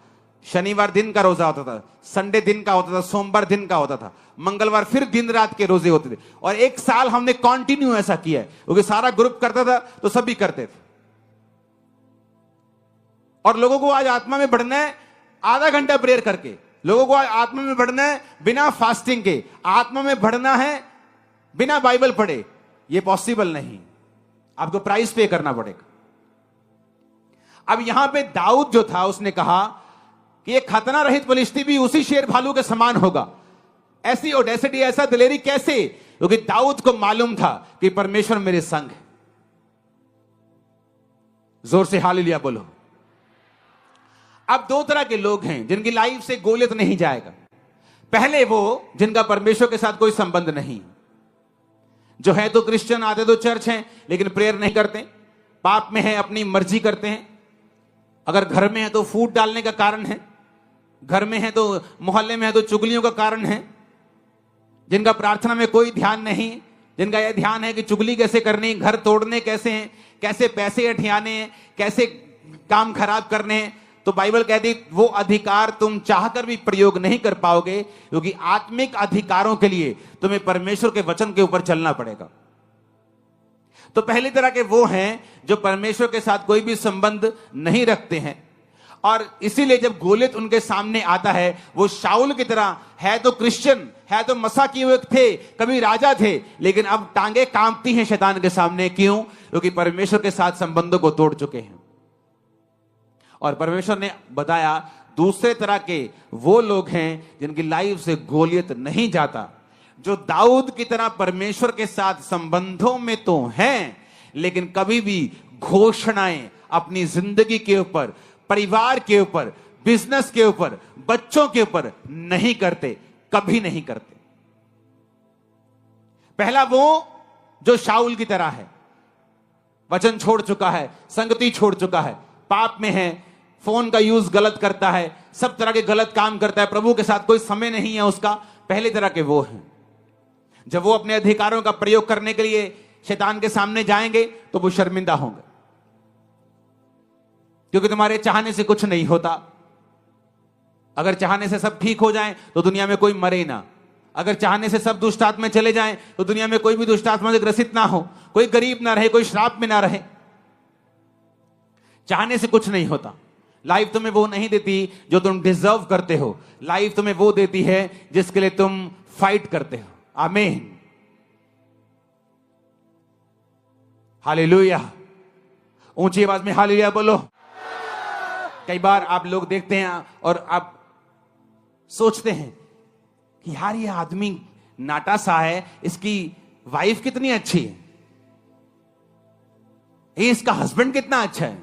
शनिवार दिन का रोजा होता था, संडे दिन का होता था, सोमवार दिन का होता था, मंगलवार फिर दिन रात के रोजे होते थे। और 1 साल हमने कंटिन्यू ऐसा किया है, क्योंकि सारा ग्रुप करता था तो सभी करते थे। और लोगों को आज आत्मा में बढ़ना है आधा घंटा प्रेयर करके, लोगों को आज आत्मा में बढ़ना है बिना फास्टिंग के, आत्मा में बढ़ना है बिना बाइबल पढ़े, यह पॉसिबल नहीं। आपको प्राइस पे करना पड़ेगा। अब यहां पे दाऊद जो था उसने कहा कि ये खतना रहित फिलिस्ती भी उसी शेर भालू के समान होगा। ऐसी ओडेसिटी, ऐसा दिलेरी कैसे? क्योंकि दाऊद को मालूम था कि परमेश्वर मेरे संग है। जोर से हालेलुया बोलो। अब 2 तरह के लोग हैं जिनकी लाइफ से गोलियत नहीं जाएगा। पहले वो जिनका परमेश्वर के साथ कोई संबंध नहीं, जो है तो क्रिश्चियन, आते तो चर्च हैं लेकिन प्रेयर नहीं करते, पाप में है, अपनी मर्जी करते हैं। अगर घर में है तो फूट डालने का कारण है, घर में है तो, मोहल्ले में है तो चुगलियों का कारण है। जिनका प्रार्थना में कोई ध्यान नहीं, जिनका यह ध्यान है कि चुगली कैसे करनी, घर तोड़ने कैसे हैं, कैसे पैसे अठियाने हैं, कैसे काम खराब करने हैं, तो बाइबल कहती वो अधिकार तुम चाहकर भी प्रयोग नहीं कर पाओगे, क्योंकि आत्मिक अधिकारों के लिए तुम्हें परमेश्वर के वचन के ऊपर चलना पड़ेगा। तो पहली तरह के वो हैं जो परमेश्वर के साथ कोई भी संबंध नहीं रखते हैं, और इसीलिए जब गोलियत उनके सामने आता है, वो शाऊल की तरह है तो क्रिश्चियन, है तो मसा किए हुए थे, कभी राजा थे, लेकिन अब टांगे कांपती हैं शैतान के सामने। क्यों? क्योंकि परमेश्वर के साथ संबंधों को तोड़ चुके हैं। और परमेश्वर ने बताया दूसरे तरह के वो लोग हैं जिनकी लाइफ से गोलियत नहीं जाता, जो दाऊद की तरह परमेश्वर के साथ संबंधों में तो हैं, लेकिन कभी भी घोषणाएं अपनी जिंदगी के ऊपर, परिवार के ऊपर, बिजनेस के ऊपर, बच्चों के ऊपर नहीं करते, कभी नहीं करते। पहला वो जो शाऊल की तरह है, वचन छोड़ चुका है, संगति छोड़ चुका है, पाप में है, फोन का यूज गलत करता है, सब तरह के गलत काम करता है, प्रभु के साथ कोई समय नहीं है उसका। पहली तरह के वो हैं। जब वो अपने अधिकारों का प्रयोग करने के लिए शैतान के सामने जाएंगे तो वो शर्मिंदा होंगे, क्योंकि तुम्हारे चाहने से कुछ नहीं होता। अगर चाहने से सब ठीक हो जाए तो दुनिया में कोई मरे ना। अगर चाहने से सब दुष्ट आत्मा चले जाएं तो दुनिया में कोई भी दुष्ट आत्मा से ग्रसित ना हो, कोई गरीब ना रहे, कोई श्राप में ना रहे। चाहने से कुछ नहीं होता। लाइफ तुम्हें वो नहीं देती जो तुम डिजर्व करते हो, लाइफ तुम्हें वो देती है जिसके लिए तुम फाइट करते हो। आमीन, हालेलुया। ऊंची आवाज में हालेलुया बोलो। कई बार आप लोग देखते हैं और आप सोचते हैं कि यार ये आदमी नाटा सा है, इसकी वाइफ कितनी अच्छी है, ये इसका हस्बैंड कितना अच्छा है,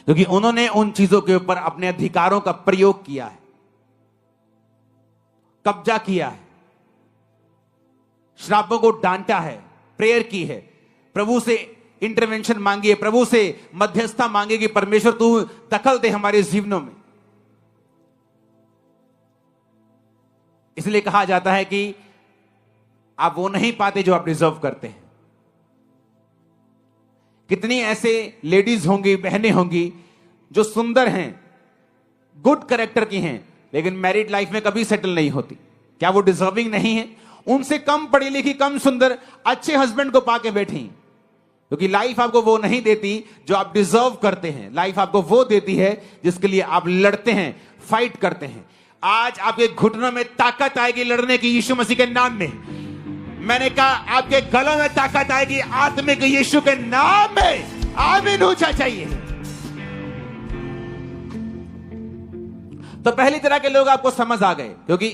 क्योंकि उन्होंने उन चीजों के ऊपर अपने अधिकारों का प्रयोग किया है, कब्जा किया है, श्रापों को डांटा है, प्रेयर की है, प्रभु से इंटरवेंशन मांगी है, प्रभु से मध्यस्थता मांगी कि परमेश्वर तू दखल दे हमारे जीवनों में। इसलिए कहा जाता है कि आप वो नहीं पाते जो आप डिजर्व करते हैं। कितनी ऐसे लेडीज होंगी, बहनें होंगी जो सुंदर हैं, गुड कैरेक्टर की हैं, लेकिन मैरिड लाइफ में कभी सेटल नहीं होती। क्या वो डिजर्विंग नहीं है? उनसे कम पढ़ी लिखी, कम सुंदर, अच्छे हस्बैंड को पाके बैठी, क्योंकि लाइफ आपको वो नहीं देती जो आप डिजर्व करते हैं। लाइफ आपको वो देती है जिसके लिए आप लड़ते हैं, फाइट करते हैं। आज आपके घुटनों में ताकत आएगी लड़ने की, यीशु मसीह के नाम में। मैंने कहा आपके गलों में ताकत आएगी आत्मिक यीशु के नाम में। आमीन ऊंचा चाहिए। तो पहली तरह के लोग आपको समझ आ गए, क्योंकि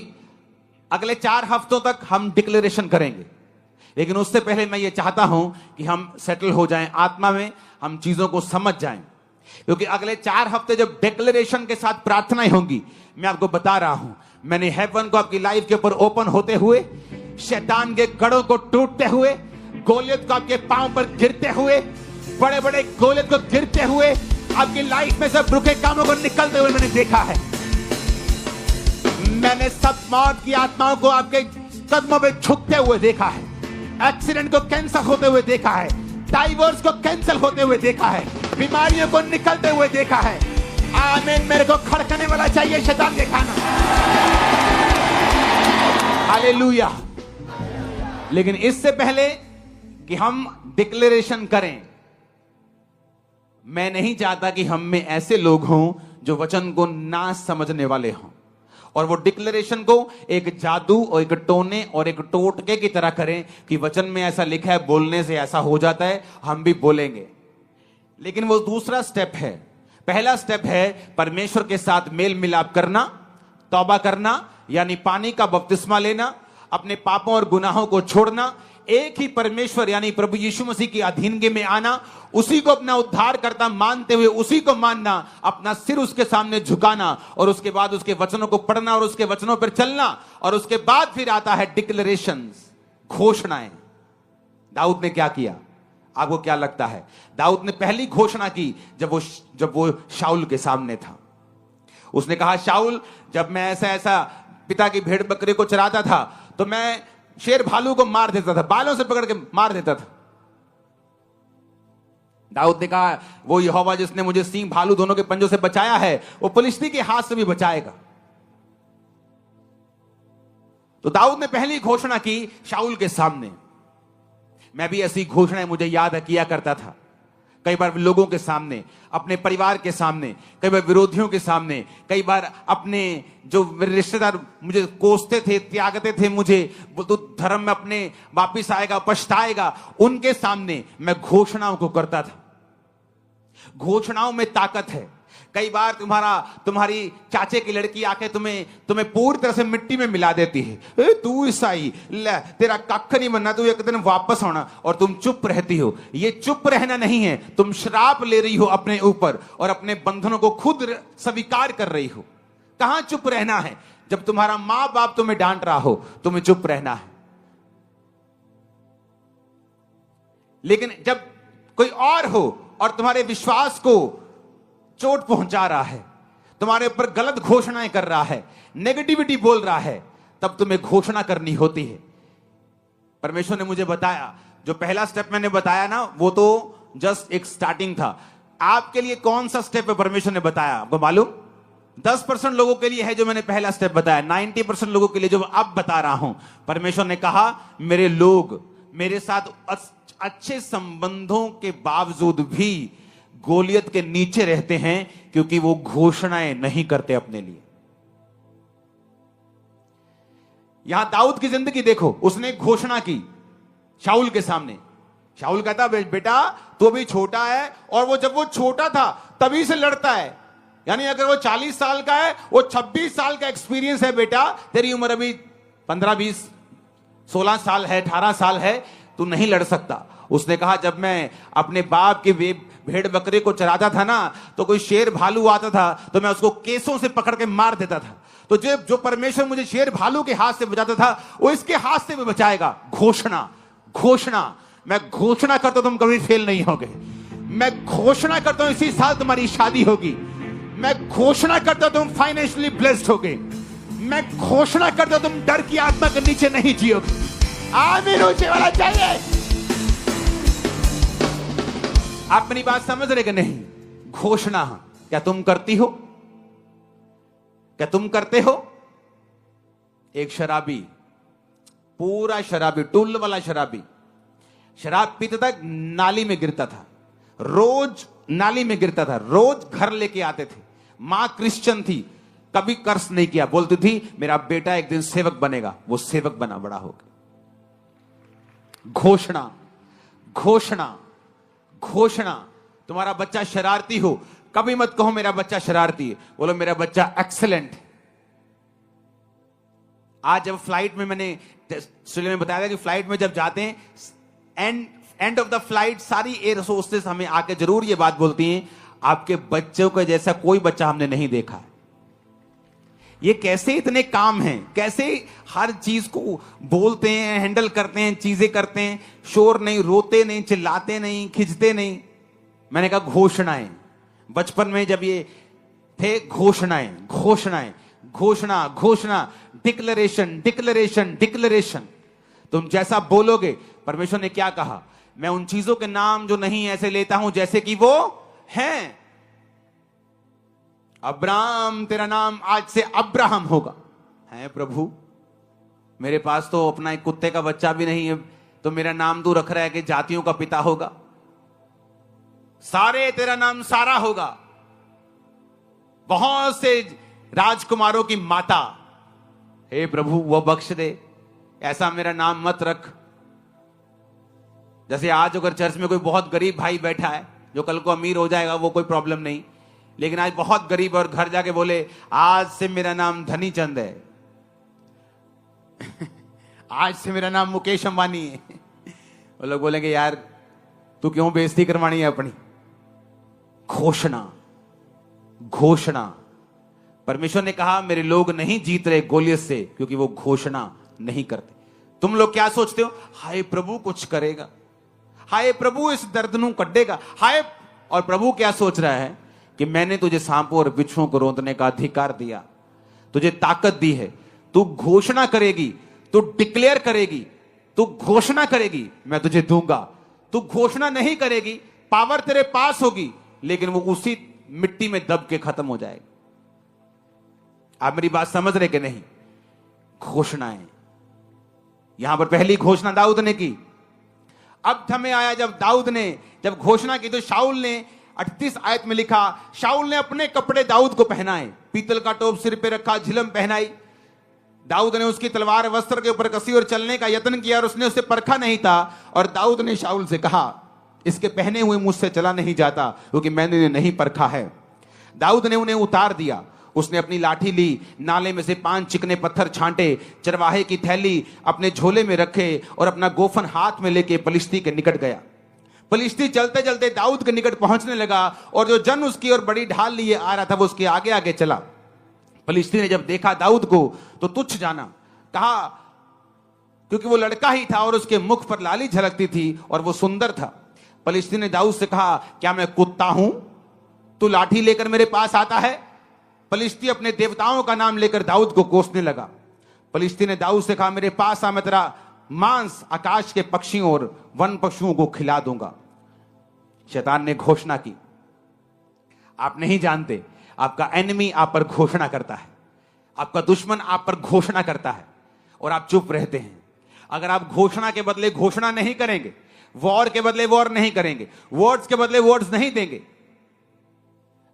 अगले 4 हफ्तों तक हम डिक्लेरेशन करेंगे। लेकिन उससे पहले मैं ये चाहता हूं कि हम सेटल हो जाएं आत्मा में, हम चीजों को समझ जाएं, क्योंकि अगले 4 हफ्ते जब डिक्लेरेशन के साथ प्रार्थनाएं होंगी, मैं आपको बता रहा हूं, मैंने हेवन को आपकी लाइफ के ऊपर ओपन होते हुए, शैतान के गढ़ों को टूटते हुए, गोलियत को आपके पांव पर गिरते हुए, बड़े बड़े गोलियत को गिरते हुए, आपकी लाइफ में सब रुके कामों को निकलते हुए मैंने देखा है। मैंने सब मौत की आत्माओं को आपके कदमों पे झुकते हुए देखा है, एक्सीडेंट को कैंसिल होते हुए देखा है, डाइवोर्स को कैंसिल होते हुए देखा है, बीमारियों को निकलते हुए देखा है। आमीन। मेरे को खड़कने वाला चाहिए शैतान के खाना। हालेलुया। लेकिन इससे पहले कि हम डिक्लेरेशन करें, मैं नहीं चाहता कि हम में ऐसे लोग हों जो वचन को ना समझने वाले हों और वो डिक्लेरेशन को एक जादू और एक टोने और एक टोटके की तरह करें कि वचन में ऐसा लिखा है, बोलने से ऐसा हो जाता है, हम भी बोलेंगे। लेकिन वो दूसरा स्टेप है। पहला स्टेप है परमेश्वर के साथ मेल मिलाप करना, तौबा करना, यानी पानी का बपतिस्मा लेना, अपने पापों और गुनाहों को छोड़ना, एक ही परमेश्वर यानी प्रभु यीशु मसीह की अधीनगी में आना, उसी को अपना उद्धार करता मानते हुए उसी को मानना, अपना सिर उसके सामने झुकाना और उसके बाद उसके वचनों को पढ़ना और उसके वचनों पर चलना। और उसके बाद फिर आता है डिक्लेरेशंस, घोषणाएं। दाऊद ने क्या किया? आपको क्या लगता है? दाऊद ने पहली घोषणा की जब वो शाऊल के सामने था। उसने कहा, शाऊल, जब मैं ऐसा पिता की भेड़ बकरी को चराता था तो मैं शेर भालू को मार देता था, बालों से पकड़ के मार देता था। दाऊद ने कहा, वो यहोवा जिसने मुझे सिंह भालू दोनों के पंजों से बचाया है, वो फिलिस्ती के हाथ से भी बचाएगा। तो दाऊद ने पहली घोषणा की शाऊल के सामने। मैं भी ऐसी घोषणाएं मुझे याद किया करता था, कई बार लोगों के सामने, अपने परिवार के सामने, कई बार विरोधियों के सामने, कई बार अपने जो रिश्तेदार मुझे कोसते थे, त्यागते थे मुझे, तो धर्म में अपने वापिस आएगा, पछताएगा, उनके सामने मैं घोषणाओं को करता था। घोषणाओं में ताकत है। कई बार तुम्हारी चाचे की लड़की आके तुम्हें पूरी तरह से मिट्टी में मिला देती है। ए तू ईसाई, ले तेरा कख नहीं बनना, तू एक दिन वापस आना, और तुम चुप रहती हो। ये चुप रहना नहीं है, तुम श्राप ले रही हो अपने ऊपर और अपने बंधनों को खुद स्वीकार कर रही हो। कहां चुप रहना है? जब तुम्हारा मां बाप तुम्हें डांट रहा हो, तुम्हें चुप रहना है। लेकिन जब कोई और हो और तुम्हारे विश्वास को चोट पहुंचा रहा है, तुम्हारे ऊपर गलत घोषणाएं कर रहा है, नेगेटिविटी बोल रहा है, तब तुम्हें घोषणा करनी होती है। परमेश्वर ने मुझे बताया, जो पहला स्टेप मैंने बताया ना, वो तो जस्ट एक स्टार्टिंग था। आपके लिए कौन सा स्टेप है परमेश्वर ने बताया, आपको मालूम? 10% लोगों के लिए है जो मैंने पहला स्टेप बताया, 90% लोगों के लिए जो अब बता रहा हूं। परमेश्वर ने कहा, मेरे लोग मेरे साथ अच्छे संबंधों के बावजूद भी गोलियत के नीचे रहते हैं, क्योंकि वो घोषणाएं नहीं करते अपने लिए। यहां दाऊद की जिंदगी देखो, उसने घोषणा की शाऊल के सामने। शाऊल कहता, बेटा तू अभी छोटा है, और वो जब वो छोटा था तभी से लड़ता है। यानी अगर वो 40 साल का है, वो 26 साल का एक्सपीरियंस है। बेटा तेरी उम्र अभी 15, 20, 16 साल है, 18 साल है, तू नहीं लड़ सकता। उसने कहा, जब मैं अपने बाप के भेड़ बकरे को चराता था ना, तो कोई शेर भालू आता था तो मैं उसको केसों से पकड़ के मार देता था। तो जो परमेश्वर मुझे शेर भालू के हाथ से बचाता था, वो इसके हाथ से भी बचाएगा। घोषणा मैं घोषणा करता हूं, तुम कभी फेल नहीं होगे। मैं घोषणा करता हूं, इसी साल तुम्हारी शादी होगी। मैं घोषणा करता हूं, तुम फाइनेंशियली ब्लेस्ड होगे। मैं घोषणा करता हूं, तुम डर की आत्मा के नीचे नहीं जियोगे। आमीन ऊंचे वाला चाहिए। आप मेरी बात समझ रहे कि नहीं? घोषणा क्या तुम करती हो? क्या तुम करते हो? एक शराबी, पूरा शराबी, टुल्ल वाला शराबी, शराब पीता था, नाली में गिरता था, रोज नाली में गिरता था, रोज घर लेके आते थे। मां क्रिश्चियन थी, कभी कर्ज नहीं किया, बोलती थी मेरा बेटा एक दिन सेवक बनेगा। वो सेवक बना, बड़ा हो गया। घोषणा घोषणा घोषणा। तुम्हारा बच्चा शरारती हो, कभी मत कहो मेरा बच्चा शरारती है, बोलो मेरा बच्चा एक्सेलेंट। आज जब फ्लाइट में, मैंने में बताया था कि फ्लाइट में जब जाते हैं, एंड ऑफ द फ्लाइट सारी एयर होस्टेस हमें आके जरूर ये बात बोलती हैं, आपके बच्चों के जैसा कोई बच्चा हमने नहीं देखा। ये कैसे इतने काम हैं, कैसे हर चीज को बोलते हैं, हैंडल करते हैं, चीजें करते हैं, शोर नहीं, रोते नहीं, चिल्लाते नहीं, खिंचते नहीं। मैंने कहा घोषणाएं। बचपन में जब ये थे, घोषणाएं घोषणाएं घोषणा घोषणा, डिक्लेरेशन डिक्लेरेशन डिक्लेरेशन। तुम जैसा बोलोगे, परमेश्वर ने क्या कहा, मैं उन चीजों के नाम जो नहीं ऐसे लेता हूं जैसे कि वो हैं। अब्राहम, तेरा नाम आज से अब्राहम होगा। है प्रभु, मेरे पास तो अपना एक कुत्ते का बच्चा भी नहीं है, तो मेरा नाम तू रख रहा है कि जातियों का पिता होगा। सारे, तेरा नाम सारा होगा। बहुत से राजकुमारों की माता, हे प्रभु वो बख्श दे, ऐसा मेरा नाम मत रख। जैसे आज अगर चर्च में कोई बहुत गरीब भाई बैठा है, जो कल को अमीर हो जाएगा वो कोई प्रॉब्लम नहीं, लेकिन आज बहुत गरीब और घर जाके बोले आज से मेरा नाम धनी चंद है आज से मेरा नाम मुकेश अंबानी है, वो लोग बोलेंगे यार तू क्यों बेइज्जती करवानी है अपनी। घोषणा घोषणा। परमेश्वर ने कहा मेरे लोग नहीं जीत रहे गोलियत से, क्योंकि वो घोषणा नहीं करते। तुम लोग क्या सोचते हो, हाय प्रभु कुछ करेगा, हाय प्रभु इस दर्द नू कड्डेगा, हाय। और प्रभु क्या सोच रहा है कि मैंने तुझे सांपों और बिच्छुओं को रोंदने का अधिकार दिया, तुझे ताकत दी है, तू घोषणा करेगी, तू डिक्लेयर करेगी, तू घोषणा करेगी, मैं तुझे दूंगा। तू घोषणा नहीं करेगी, पावर तेरे पास होगी, लेकिन वो उसी मिट्टी में दब के खत्म हो जाएगी। आप मेरी बात समझ रहे कि नहीं? घोषणाएं। यहां पर पहली घोषणा दाऊद ने की। अब समय आया जब दाऊद ने जब घोषणा की, तो शाऊल ने 38 आयत में लिखा, शाऊल ने अपने कपड़े दाऊद को पहनाए, पीतल का टोप सिर पे रखा, झिलम पहनाई। दाऊद ने उसकी तलवार वस्त्र के ऊपर कसी और चलने का यत्न किया, और उसने उसे परखा नहीं था। और दाऊद ने शाऊल से कहा, इसके पहने हुए मुझसे चला नहीं जाता, क्योंकि मैंने नहीं परखा है। दाऊद ने उन्हें उतार दिया। उसने अपनी लाठी ली, नाले में से 5 चिकने पत्थर छांटे, चरवाहे की थैली अपने झोले में रखे और अपना गोफन हाथ में लेके पलिश्ती के निकट गया। पलिश्ती चलते चलते दाऊद के निकट पहुंचने लगा और जो जन उसकी ओर बड़ी ढाल लिए आ रहा था वो उसके आगे आगे चला। पलिश्ती ने जब देखा दाऊद को तो तुच्छ जाना, कहा, क्योंकि वो लड़का ही था और उसके मुख पर लाली झलकती थी और वो सुंदर था। पलिश्ती ने दाऊद से कहा, क्या मैं कुत्ता हूं, तू लाठी लेकर मेरे पास आता है? पलिश्ती अपने देवताओं का नाम लेकर दाऊद को कोसने लगा। पलिश्ती ने दाऊद से कहा, मेरे पास आ, मैं तेरा मांस आकाश के पक्षियों और वन पशुओं को खिला दूंगा। शैतान ने घोषणा की। आप नहीं जानते, आपका एनिमी आप पर घोषणा करता है, आपका दुश्मन आप पर घोषणा करता है और आप चुप रहते हैं। अगर आप घोषणा के बदले घोषणा नहीं करेंगे, वॉर के बदले वॉर नहीं करेंगे, वर्ड्स के बदले वर्ड्स नहीं देंगे,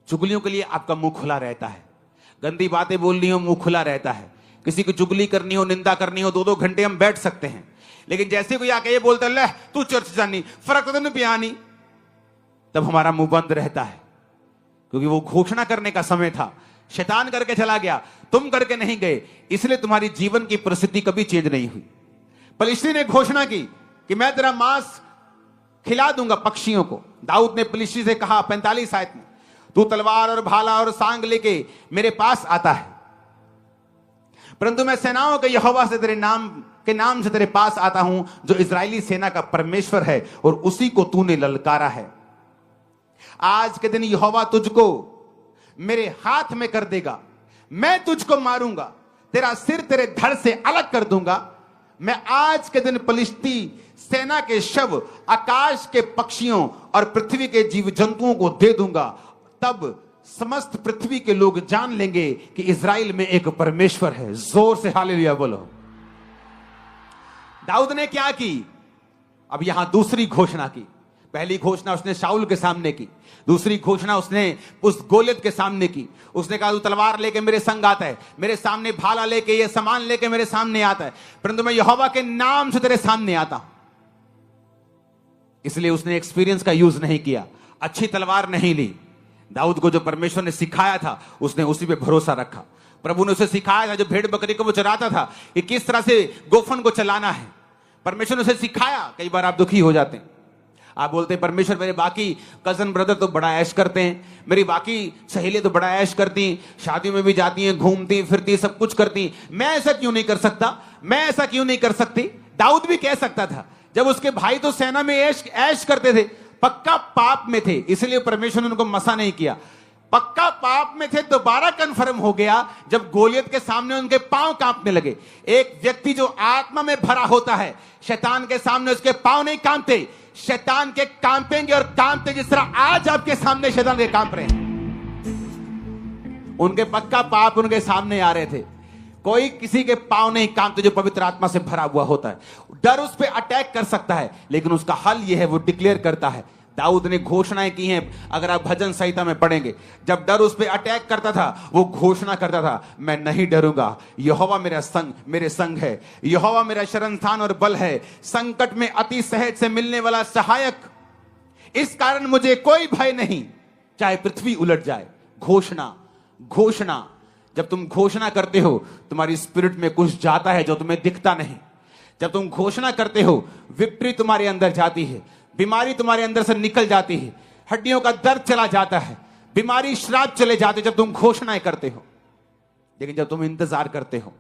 चुगलियों के लिए आपका मुंह खुला रहता है। गंदी बातें बोलनी हो, मुंह खुला रहता है। किसी की चुगली करनी हो, निंदा करनी हो, 2-2 घंटे हम बैठ सकते हैं। लेकिन जैसे कोई आके ये बोलता है, तू चर्च जानी, फर्क तो नहीं पियानी, तब हमारा मुंह बंद रहता है, क्योंकि वो घोषणा करने का समय था। शैतान करके चला गया, तुम करके नहीं गए, इसलिए तुम्हारी जीवन की परिस्थिति कभी चेंज नहीं हुई। पलिश्ती ने घोषणा की कि मैं तेरा मांस खिला दूंगा पक्षियों को। दाऊद ने पलिश्ती से कहा 45 आयत में, तू तलवार और भाला और सांग लेके मेरे पास आता है, परंतु मैं सेनाओं के यहोवा से तेरे नाम से तेरे पास आता हूं, जो इजरायली सेना का परमेश्वर है और उसी को तूने ललकारा है। आज के दिन यहोवा तुझको मेरे हाथ में कर देगा, मैं तुझको मारूंगा, तेरा सिर तेरे धड़ से अलग कर दूंगा। मैं आज के दिन पलिश्ती सेना के शव आकाश के पक्षियों और पृथ्वी के जीव जंतुओं को दे दूंगा, तब समस्त पृथ्वी के लोग जान लेंगे कि इजराइल में एक परमेश्वर है। जोर से हालेलुया बोलो। दाऊद ने क्या की? अब यहां दूसरी घोषणा की। पहली घोषणा उसने शाऊल के सामने की, दूसरी घोषणा उसने उस गोलियत के सामने की। उसने कहा, तू तलवार लेके मेरे संग आता है, मेरे सामने भाला लेके, ये सामान लेके मेरे सामने आता है, परंतु मैं यहोवा के नाम से तेरे सामने आता हूं। इसलिए उसने एक्सपीरियंस का यूज नहीं किया, अच्छी तलवार नहीं ली। दाऊद को जो परमेश्वर ने सिखाया था उसने उसी पे भरोसा रखा। प्रभु ने उसे सिखाया था, जो भेड़ बकरी को वो चराता था, कि किस तरह से गोफन को चलाना है। परमेश्वर ने उसे सिखाया। कई बार आप दुखी हो जाते हैं, आप बोलते हैं, परमेश्वर मेरे बाकी कजन ब्रदर तो बड़ा ऐश करते हैं, मेरी बाकी सहेलियां तो बड़ा ऐश करती, शादियों में भी जाती हैं, घूमती फिरती, सब कुछ करती, मैं ऐसा क्यों नहीं कर सकता, मैं ऐसा क्यों नहीं कर सकती। दाऊद भी कह सकता था, जब उसके भाई तो सेना में ऐश करते थे, पक्का पाप में थे, इसलिए परमेश्वर ने उनको मसा नहीं किया। पक्का पाप में थे, दोबारा कंफर्म हो गया जब गोलियत के सामने उनके पांव कांपने लगे। एक व्यक्ति जो आत्मा में भरा होता है, शैतान के सामने उसके पांव नहीं कांपते, शैतान के कांपेंगे और कांपते, जिस तरह आज आपके सामने शैतान के कांप रहे हैं। उनके पक्का पाप उनके सामने आ रहे थे। कोई किसी के पांव नहीं कांपते जो पवित्र आत्मा से भरा हुआ होता है। डर उस पर अटैक कर सकता है, लेकिन उसका हल यह है, वो डिक्लेयर करता है। दाऊद ने घोषणाएं की हैं, अगर आप भजन संहिता में पढ़ेंगे, जब डर उस पर अटैक करता था, वो घोषणा करता था, मैं नहीं डरूंगा, यहोवा मेरे संग है, यहोवा मेरा शरणस्थान और बल है, संकट में अति सहज से मिलने वाला सहायक, इस कारण मुझे कोई भय नहीं, चाहे पृथ्वी उलट जाए। घोषणा। जब तुम घोषणा करते हो, तुम्हारी स्पिरिट में कुछ जाता है जो तुम्हें दिखता नहीं। जब तुम घोषणा करते हो, विपरीत तुम्हारे अंदर जाती है, बीमारी तुम्हारे अंदर से निकल जाती है, हड्डियों का दर्द चला जाता है, बीमारी श्राप चले जाते, जब तुम घोषणाएं करते हो। लेकिन जब तुम इंतजार करते हो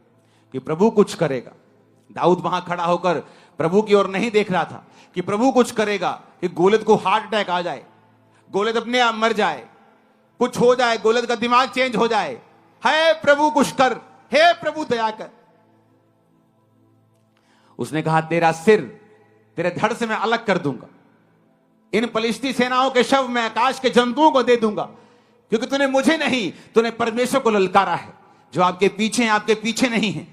कि प्रभु कुछ करेगा, दाऊद वहां खड़ा होकर प्रभु की ओर नहीं देख रहा था कि प्रभु कुछ करेगा, कि गोलियत को हार्ट अटैक आ जाए, गोलियत अपने आप मर जाए, कुछ हो जाए, गोलियत का दिमाग चेंज हो जाए। हे प्रभु कुछ कर, हे प्रभु दया कर। उसने कहा, तेरा सिर तेरे धड़ से मैं अलग कर दूंगा, इन पलिश्ती सेनाओं के शव मैं आकाश के जंतुओं को दे दूंगा, क्योंकि तूने मुझे नहीं, तूने परमेश्वर को ललकारा है, जो आपके पीछे हैं, आपके पीछे नहीं है,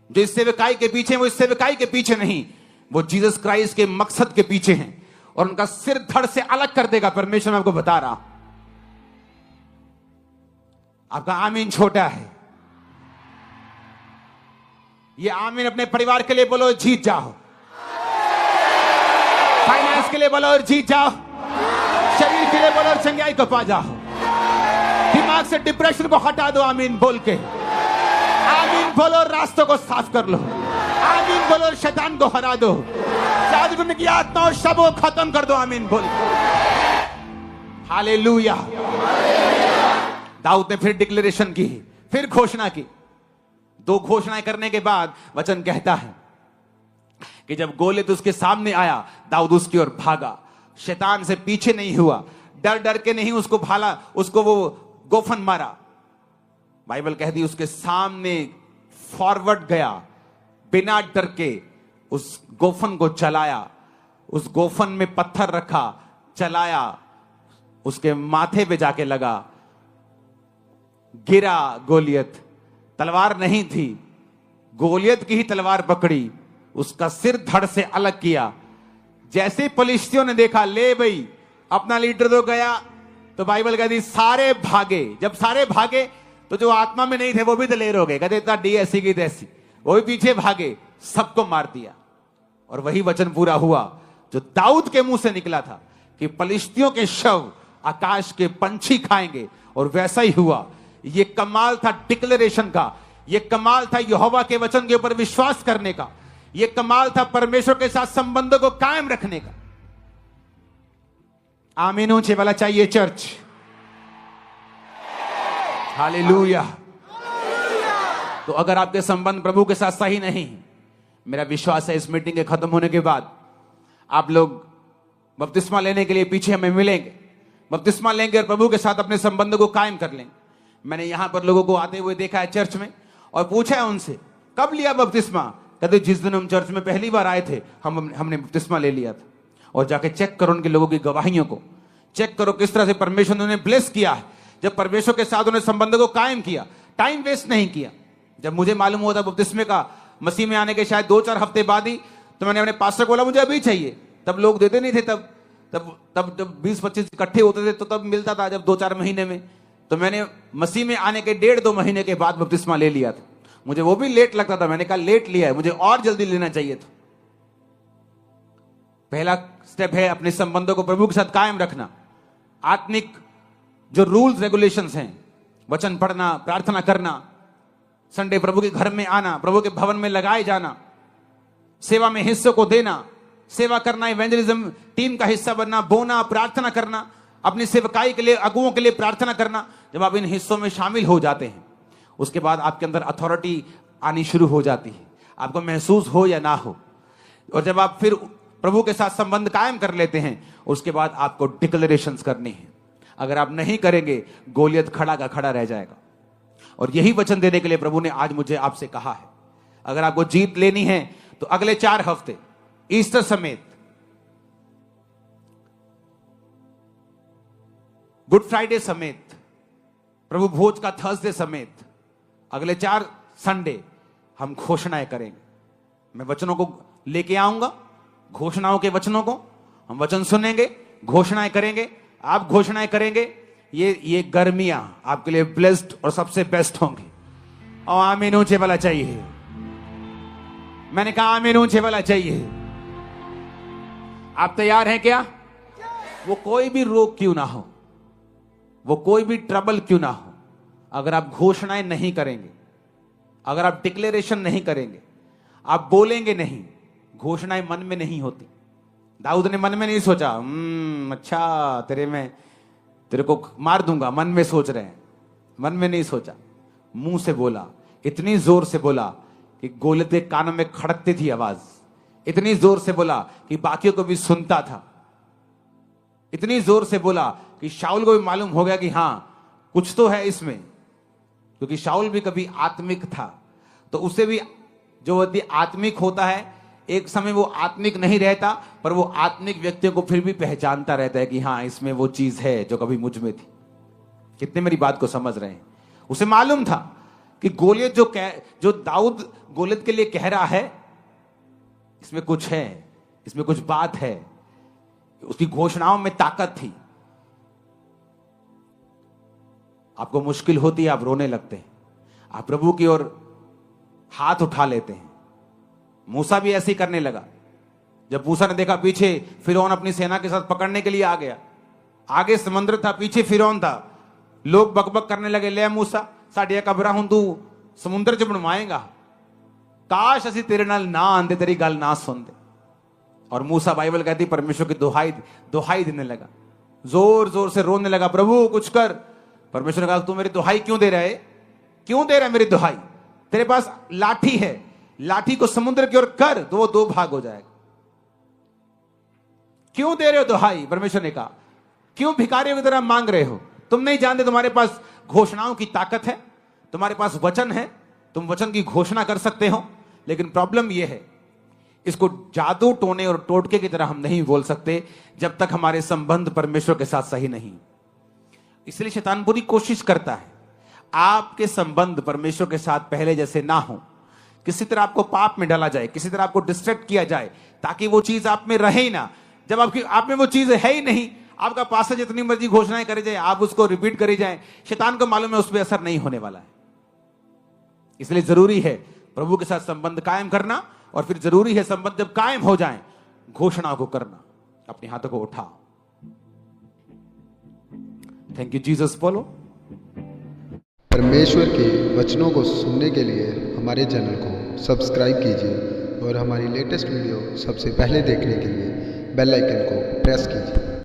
जो इस सेवकाई के पीछे हैं, वो इस सेवकाई के पीछे नहीं, वो जीसस क्राइस्ट के मकसद के पीछे हैं, और उनका सिर धड़ से अलग कर देगा। परमेश्वर मैं आपको बता रहा हूं। आपका आमीन छोटा है। ये आमीन अपने परिवार के लिए बोलो, जीत जाओ। फाइनेंस के लिए बोलो और जीत जाओ। शरीर के लिए बोलो और चंगाई को पा जाओ। दिमाग से डिप्रेशन को हटा दो आमीन बोल के। आमीन बोलो, रास्तों को साफ कर लो। आमीन बोलो, शैतान को हरा दो। जादू की आत्माओं सब को खत्म कर दो आमीन बोल। हालेलुया। दाऊद ने फिर डिक्लेरेशन की, फिर घोषणा की। 2 घोषणाएं करने के बाद वचन कहता है कि जब गोलियत उसके सामने आया, दाऊद उसकी ओर भागा, शैतान से पीछे नहीं हुआ, डर डर के नहीं उसको भाला, उसको वो गोफन मारा। बाइबल कहती उसके सामने फॉरवर्ड गया, बिना डर के उस गोफन को चलाया, उस गोफन में पत्थर रखा, चलाया, उसके माथे पे जाके लगा, गिरा गोलियत। तलवार नहीं थी, गोलियत की ही तलवार पकड़ी, उसका सिर धड़ से अलग किया। जैसे फलिश्तियों ने देखा, ले भाई अपना लीडर तो गया, तो बाइबल कहती सारे भागे। जब सारे भागे तो जो आत्मा में नहीं थे वो भी दलेर हो गए, कहते इतना डी ऐसी की तैसी, वो भी पीछे भागे, सबको मार दिया। और वही वचन पूरा हुआ जो दाऊद के मुंह से निकला था कि फलिश्तियों के शव आकाश के पंछी खाएंगे। और वैसा ही हुआ। ये कमाल था डिक्लेरेशन का, ये कमाल था यहोवा के वचन के ऊपर विश्वास करने का, ये कमाल था परमेश्वर के साथ संबंधों को कायम रखने का। आमीन ऊंचे वाला चाहिए चर्च। हालेलुया। तो अगर आपके संबंध प्रभु के साथ सही नहीं, मेरा विश्वास है इस मीटिंग के खत्म होने के बाद आप लोग बपतिस्मा लेने के लिए पीछे हमें मिलेंगे, बपतिस्मा लेंगे और प्रभु के साथ अपने संबंध को कायम कर लेंगे। मैंने यहां पर लोगों को आते हुए देखा है चर्च में, और पूछा है उनसे कब लिया बपतिस्मा, कहते जिस दिन हम चर्च में पहली बार आए थे हमने बपतिस्मा ले लिया था। और जाके चेक करो उनके लोगों की गवाहियों को, चेक करो किस तरह से परमेश्वर ने उन्हें ब्लेस किया है, जब परमेश्वर के साथ उन्हें संबंध को कायम किया, टाइम वेस्ट नहीं किया। जब मुझे मालूम हुआ था बपतिस्मे का मसीह में आने के शायद 2-4 हफ्ते बाद ही, तो मैंने अपने पास्टर को बोला मुझे अभी चाहिए। तब लोग देते नहीं थे, तब जब 20-25 इकट्ठे होते थे तो तब मिलता था, जब 2-4 महीने में। तो मैंने मसीह में आने के 1.5-2 महीने के बाद बपतिस्मा ले लिया था। मुझे वो भी लेट लगता था, मैंने कहा लेट लिया है, मुझे और जल्दी लेना चाहिए था। पहला स्टेप है अपने संबंधों को प्रभु के साथ कायम रखना। आत्मिक जो रूल्स रेगुलेशंस हैं, वचन पढ़ना, प्रार्थना करना, संडे प्रभु के घर में आना, प्रभु के भवन में लगाए जाना, सेवा में हिस्सों को देना, सेवा करना, इवेंजलिज्म टीम का हिस्सा बनना, बोना, प्रार्थना करना, अपनी सेवकाई के लिए, अगुओं के लिए प्रार्थना करना। जब आप इन हिस्सों में शामिल हो जाते हैं, उसके बाद आपके अंदर अथॉरिटी आनी शुरू हो जाती है, आपको महसूस हो या ना हो। और जब आप फिर प्रभु के साथ संबंध कायम कर लेते हैं, उसके बाद आपको डिक्लेरेशंस करनी है। अगर आप नहीं करेंगे, गोलियत खड़ा का खड़ा रह जाएगा। और यही वचन देने के लिए प्रभु ने आज मुझे आपसे कहा है, अगर आपको जीत लेनी है तो अगले 4 हफ्ते ईस्टर समेत, गुड फ्राइडे समेत, प्रभु भोज का थर्सडे समेत, अगले 4 संडे हम घोषणाएं करेंगे। मैं वचनों को लेके आऊंगा, घोषणाओं के वचनों को हम वचन सुनेंगे, घोषणाएं करेंगे, आप घोषणाएं करेंगे। ये गर्मियां आपके लिए ब्लेस्ड और सबसे बेस्ट होंगी। और आमीन ऊंचे वाला चाहिए। मैंने कहा आमीन ऊंचे वाला चाहिए। आप तैयार हैं क्या? वो कोई भी रोग क्यों ना हो, वो कोई भी ट्रबल क्यों ना हो, अगर आप घोषणाएं नहीं करेंगे, अगर आप डिक्लेरेशन नहीं करेंगे, आप बोलेंगे नहीं, घोषणाएं मन में नहीं होती। दाऊद ने मन में नहीं सोचा अच्छा तेरे को मार दूंगा, मन में सोच रहे हैं, मन में नहीं सोचा, मुंह से बोला, इतनी जोर से बोला कि गोलियत के कानों में खड़कती थी आवाज, इतनी जोर से बोला कि बाकियों को भी सुनता था, इतनी जोर से बोला कि शाऊल को भी मालूम हो गया कि हां कुछ तो है इसमें, क्योंकि शाऊल भी कभी आत्मिक था। तो उसे भी जो आत्मिक होता है, एक समय वो आत्मिक नहीं रहता, पर वो आत्मिक व्यक्तियों को फिर भी पहचानता रहता है कि हाँ इसमें वो चीज है जो कभी मुझ में थी। कितने मेरी बात को समझ रहे हैं? उसे मालूम था कि गोलियत जो दाऊद गोलियत के लिए कह रहा है, इसमें कुछ है, इसमें कुछ बात है। उसकी घोषणाओं में ताकत थी। आपको मुश्किल होती है, आप रोने लगते हैं, आप प्रभु की ओर हाथ उठा लेते हैं। मूसा भी ऐसे ही करने लगा। जब मूसा ने देखा पीछे फिरौन अपनी सेना के साथ पकड़ने के लिए आ गया, आगे समुद्र था, पीछे फिरौन था, लोग बकबक करने लगे, ले मूसा साडिया कबरां हुण तू समुद्र च बनवाएगा, काश असी तेरे नाल ना आंदे, तेरी गल ना सुनते। और मूसा, बाइबल कहती, परमेश्वर की दुहाई देने लगा, जोर जोर से रोने लगा, प्रभु कुछ कर। परमेश्वर ने कहा, तू मेरी दुहाई क्यों दे रहा है? क्यों दे रहा है मेरी दुहाई? तेरे पास लाठी है, लाठी को समुद्र की ओर कर तो वो 2 भाग हो जाएगा। क्यों दे रहे हो दुहाई? परमेश्वर ने कहा, क्यों भिखारियों की तरह मांग रहे हो? तुम नहीं जानते तुम्हारे पास घोषणाओं की ताकत है, तुम्हारे पास वचन है, तुम वचन की घोषणा कर सकते हो, लेकिन प्रॉब्लम यह है, इसको जादू टोने और टोटके की तरह हम नहीं बोल सकते जब तक हमारे संबंध परमेश्वर के साथ सही नहीं। इसलिए शैतान पूरी कोशिश करता है आपके संबंध परमेश्वर के साथ पहले जैसे ना हो, किसी तरह आपको पाप में डाला जाए, किसी तरह आपको डिस्ट्रैक्ट किया जाए, ताकि वो चीज आप में रहे ही ना। जब आप में वो चीज है ही नहीं, आपका पास्टर जितनी मर्जी घोषणाएं करे जाए, आप उसको रिपीट करी जाए, शैतान को मालूम है उस पर असर नहीं होने वाला है। इसलिए जरूरी है प्रभु के साथ संबंध कायम करना, और फिर जरूरी है संबंध जब कायम हो जाए, घोषणा को करना। अपने हाथों को उठाओ। Thank you Jesus. बोलो। परमेश्वर के वचनों को सुनने के लिए हमारे चैनल को सब्सक्राइब कीजिए और हमारी लेटेस्ट वीडियो सबसे पहले देखने के लिए बेल आइकन को प्रेस कीजिए।